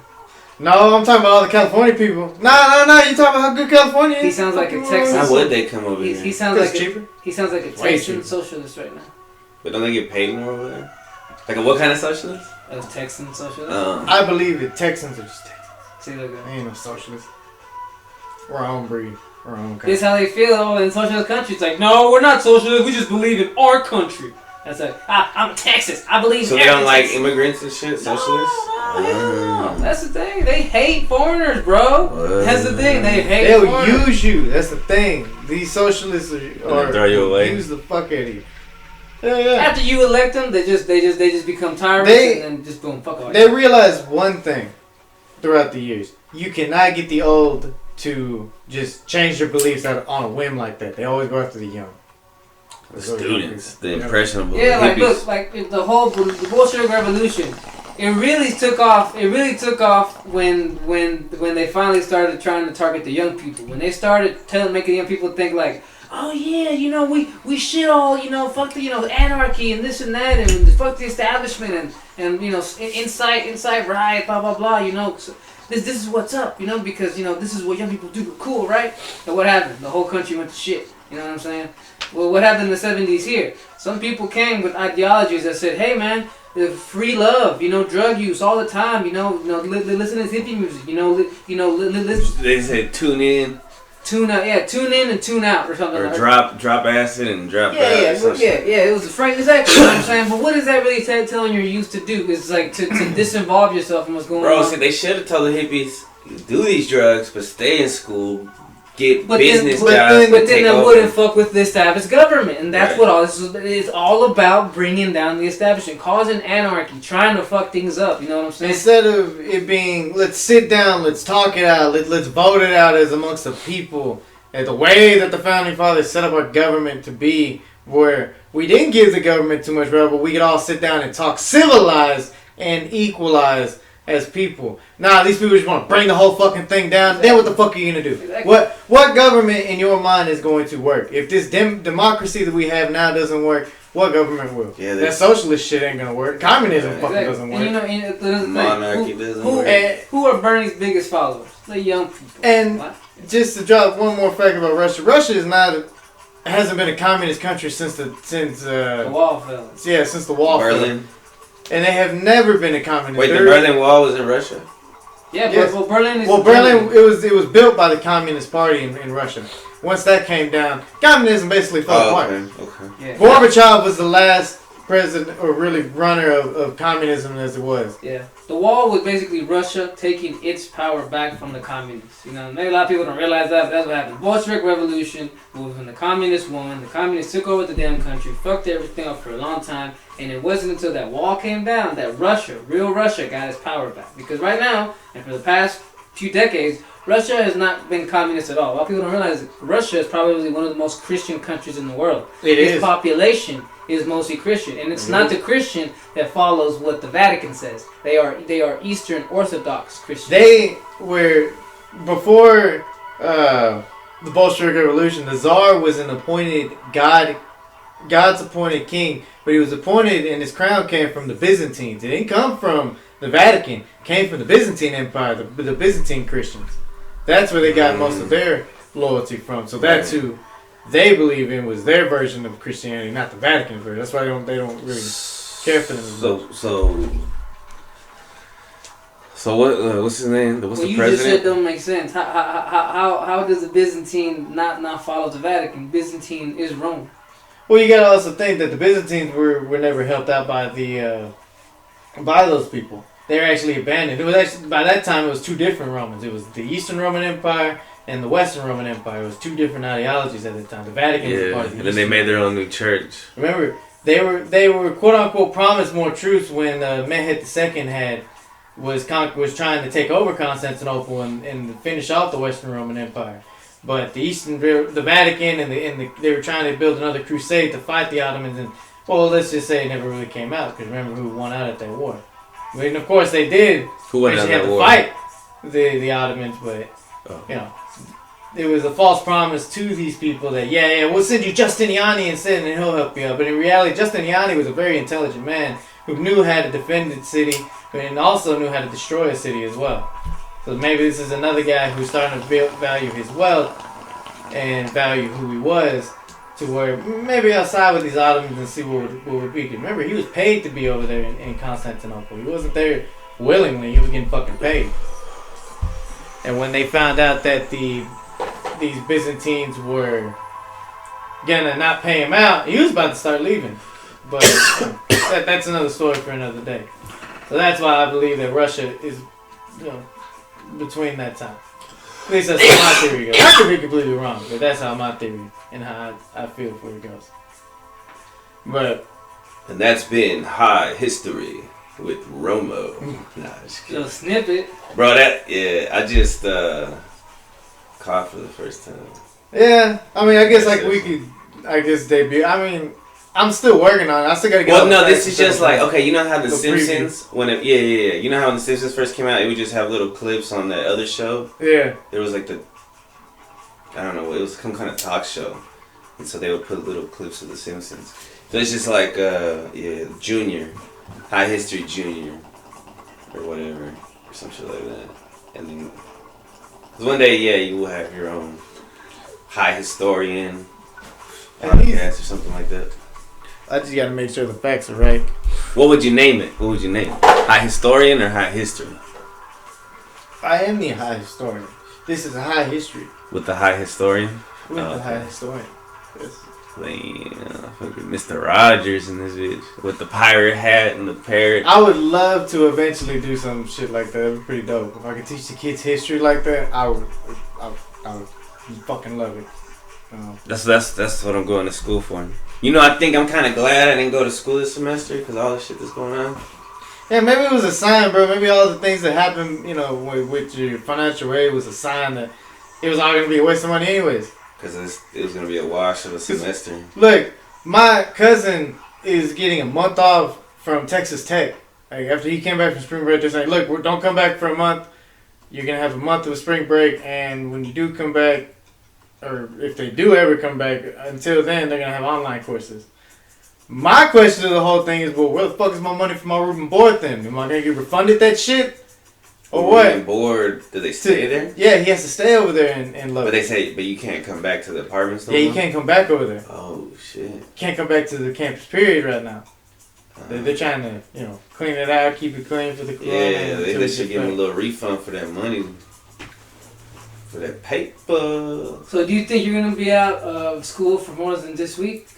No, I'm talking about all the California people. No. You talking about how good California is? He sounds like a Texas. Why would they come over He here? sounds Because like cheaper. he sounds like a Way Texan cheaper. socialist right now. But don't they get paid more over there? Like what kind of socialist? A Texan socialist. I believe it. Texans are just Texans. See, look They at ain't no socialists. We're our own breed. We're our own this. country. Is how they feel in socialist countries. Like, no, we're not socialists. We just believe in our country. That's like, I'm Texas. I believe. So in they don't like Texas. immigrants and shit, socialists? No. That's the thing. They hate foreigners, bro. That's the thing. They hate They'll foreigners. use you. That's the thing. These socialists are throw you away. use the fuck out of you. Yeah. After you elect them, they just become tyrants They- and then just boom, fuck off. They realize one thing throughout the years. You cannot get the old to just change their beliefs on a whim like that. They always go after the young. The students, the impressionable Yeah, like hippies. look, like the whole the Bolshevik Revolution. It really took off. It really took off when they finally started trying to target the young people. When they started making young people think like, oh yeah, we should all, fuck the, anarchy and this and that and fuck the establishment and incite riot, blah blah blah. So this is what's up, because this is what young people do. Cool, right? And what happened? The whole country went to shit. You know what I'm saying? Well, what happened in the 70s here? Some people came with ideologies that said, hey man, free love, drug use all the time, listen to hippie music, listen. They said tune in. Tune out, tune in and tune out or something. Or drop acid and drop yeah, it was a frank, exactly, you know what I'm saying? But what is that really telling your youth to do? It's like to disinvolve yourself from what's going on. Bro, see, they should have told the hippies, do these drugs, but stay in school, get business jobs. But then they wouldn't fuck with the established government, and that's what all this is. It's all about bringing down the establishment, causing anarchy, trying to fuck things up. You know what I'm saying? Instead of it being, let's sit down, let's talk it out, let's vote it out as amongst the people, and the way that the founding fathers set up our government to be, where we didn't give the government too much power, but we could all sit down and talk civilized and equalized as people. Nah, these people just want to bring the whole fucking thing down. Then what the fuck are you gonna do? Exactly. What government in your mind is going to work? If this democracy that we have now doesn't work, what government will? Yeah, that socialist shit ain't gonna work. Communism fucking doesn't work. And monarchy doesn't work. Who are Bernie's biggest followers? The young people. And what? Just to drop one more fact about Russia, Russia hasn't been a communist country since the wall fell. Yeah, since the wall fell. Berlin. And they have never been a communist. Wait, the Berlin Wall was in Russia? Yeah, yes. But Berlin is... Well, Berlin, it was built by the Communist Party in Russia. Once that came down, communism basically fell apart. Okay. Yeah. Gorbachev was the last president or really runner of communism as it was. Yeah. The wall was basically Russia taking its power back from the communists. Maybe a lot of people don't realize that, but that's what happened. Bolshevik Revolution, when the communists won, the communists took over the damn country, fucked everything up for a long time, and it wasn't until that wall came down that Russia, real Russia, got its power back. Because right now, and for the past few decades, Russia has not been communist at all. A lot of people don't realize that Russia is probably one of the most Christian countries in the world. Its population is mostly Christian, and it's not the Christian that follows what the Vatican says. They are Eastern Orthodox Christians. They were before the Bolshevik Revolution. The Tsar was an appointed God's appointed king, but he was appointed, and his crown came from the Byzantines. It didn't come from the Vatican. It came from the Byzantine Empire, the Byzantine Christians. That's where they got most of their loyalty from. So that's who they believe in, was their version of Christianity, not the Vatican version. That's why they don't really care for them. So what's his name? What's the president? You just said don't make sense. How does the Byzantine not follow the Vatican? Byzantine is Rome. Well, you gotta also think that the Byzantines were never helped out by by those people. They were actually abandoned. It was actually, by that time, it was two different Romans. It was the Eastern Roman Empire and the Western Roman Empire. It was two different ideologies at the time. The Vatican was part of the and then they made their own new church. Remember, they were quote unquote promised more troops when Mehmed II was trying to take over Constantinople and finish off the Western Roman Empire. But the Vatican and they were trying to build another crusade to fight the Ottomans, and well, let's just say it never really came out, because remember who won out at that war. And of course they did. Who won out that war? Fight the Ottomans, but it was a false promise to these people that we'll send you Justiniani instead, and he'll help you out. But in reality, Justiniani was a very intelligent man who knew how to defend the city and also knew how to destroy a city as well. So maybe this is another guy who's starting to value his wealth and value who he was, to where maybe I'll side with these Ottomans and see what would be. Remember, he was paid to be over there in Constantinople. He wasn't there willingly. He was getting fucking paid. And when they found out that these Byzantines were gonna not pay him out, he was about to start leaving. But that's another story for another day. So that's why I believe that Russia is, between that time. At least that's how my theory goes. I could be completely wrong, but that's how my theory and how I feel for it goes. And that's been High History with Romo. Nah, just kidding. Little snippet. Bro, I just coughed for the first time. Yeah, I mean, I guess we could, debut. I mean, I'm still working on it. I still gotta get. Well, all the no, facts this is and just stuff like, okay, you know how The The Simpsons, when it, yeah. You know how when The Simpsons first came out, it would just have little clips on that other show? Yeah. There was like I don't know, it was some kind of talk show. And so they would put little clips of The Simpsons. So it's just like, Junior, High History Junior, or whatever, or some shit like that. And then, cause one day, you will have your own High Historian podcast or something like that. I just gotta make sure the facts are right. What would you name it? High Historian or High History? I am the high historian. This is a high history With the High Historian? with the Okay. high historian. Yes. Fucking Mr. Rogers in this bitch. With the pirate hat and the parrot. I would love to eventually do some shit like that. It'd be pretty dope. If I could teach the kids history like that, I would fucking love it. That's what I'm going to school for. You know, I think I'm kind of glad I didn't go to school this semester because all the shit that's going on. Yeah, maybe it was a sign, bro. Maybe all the things that happened, you know, with your financial aid was a sign that it was all gonna be a waste of money anyways. Because it was going to be a wash of a semester. Look, my cousin is getting a month off from Texas Tech. Like after he came back from spring break, they're saying, look, don't come back for a month. You're gonna have a month of spring break, and when you do come back, or if they do ever come back, until then they're gonna have online courses. My question to the whole thing is, well, where the fuck is my money for my room and board then? Am I gonna get refunded that shit? Or what? Bored. Do they stay there? Yeah, he has to stay over there and love But it. they say, but you can't come back to the apartments no Yeah, you more? can't come back over there. Oh, shit. Can't come back to the campus period right now. They're trying to, clean it out, keep it clean for the corona. Yeah, until they it should gets give them a back. little refund for that money. For that paper. So do you think you're gonna be out of school for more than this week?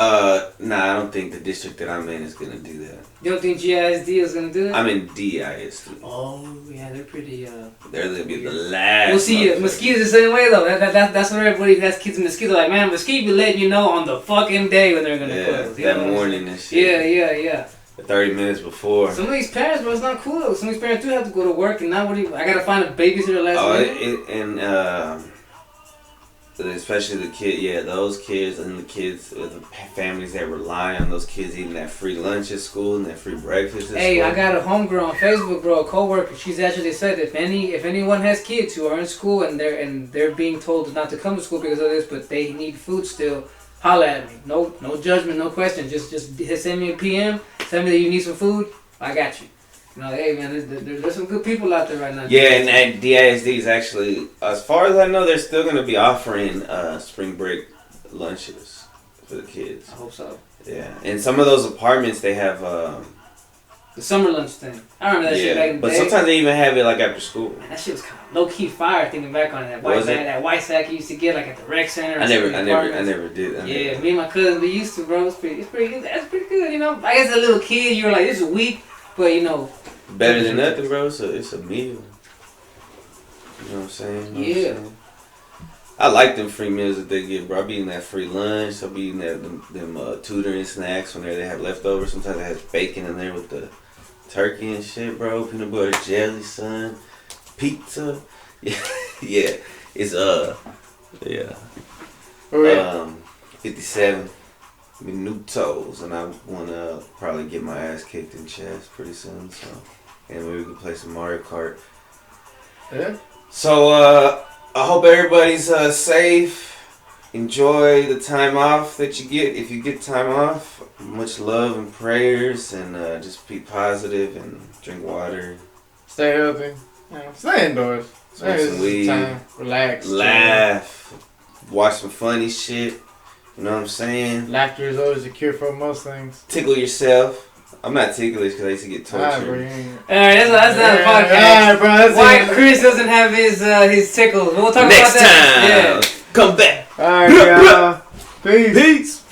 Nah, I don't think the district that I'm in is gonna do that. You don't think GISD is gonna do it? I'm in DISD. Oh yeah, they're pretty. They're gonna be the last. We'll see. Mosquitoes the same way though. That's what everybody that's kids in mosquito like. Man, mosquito be letting you know on the fucking day when they're gonna close. You that know? morning and shit. Yeah. 30 minutes before. Some of these parents, bro, it's not cool. Some of these parents do have to go to work, and now I gotta find a babysitter last minute. Especially the kid, those kids and the kids, the families that rely on those kids eating that free lunch at school and that free breakfast at Hey, school. I got a homegirl on Facebook, bro, a coworker. She's actually said if anyone has kids who are in school and they're being told not to come to school because of this, but they need food still, holla at me. No judgment, no question. Just send me a PM. Tell me that you need some food. I got you. You know, hey man, there's some good people out there right now. Yeah, and DISD is actually, as far as I know, they're still going to be offering spring break lunches for the kids. I hope so. Yeah, and some of those apartments, they have... The summer lunch thing. I remember that shit back in the but day. sometimes they even have it like after school. Man, that shit was kind of low-key fire thinking back on it. Was it? That white sack you used to get like at the rec center. I never did. Yeah, me and my cousin, we used to, bro. It's pretty good. That's pretty good, you know. I guess as a little kid, you were like, this is weak, but you know. Better than nothing, bro. So it's a meal. You know what I'm saying? Yeah. I like them free meals that they give, bro. I be eating that free lunch. I be eating them tutoring snacks when they have leftovers. Sometimes it has bacon in there with the turkey and shit, bro. Peanut butter jelly, son. Pizza. Yeah. It's yeah. Oh, yeah. 57 minutos, and I wanna probably get my ass kicked in chess pretty soon. So, and maybe we can play some Mario Kart. Yeah. So, I hope everybody's safe. Enjoy the time off that you get. If you get time off, much love and prayers, and just be positive and drink water. Stay healthy. Stay indoors. Smoke some weed. Time. Relax. Laugh. Watch some funny shit. You know what I'm saying? Laughter is always a cure for most things. Tickle yourself. I'm not ticklish because I used to get Alright, bro. tortured. Alright, that's not a podcast. Alright, bro. That's Why it. Chris doesn't have his tickles. We'll talk Next about that. time, come back. Alright, y'all. Peace. Peace.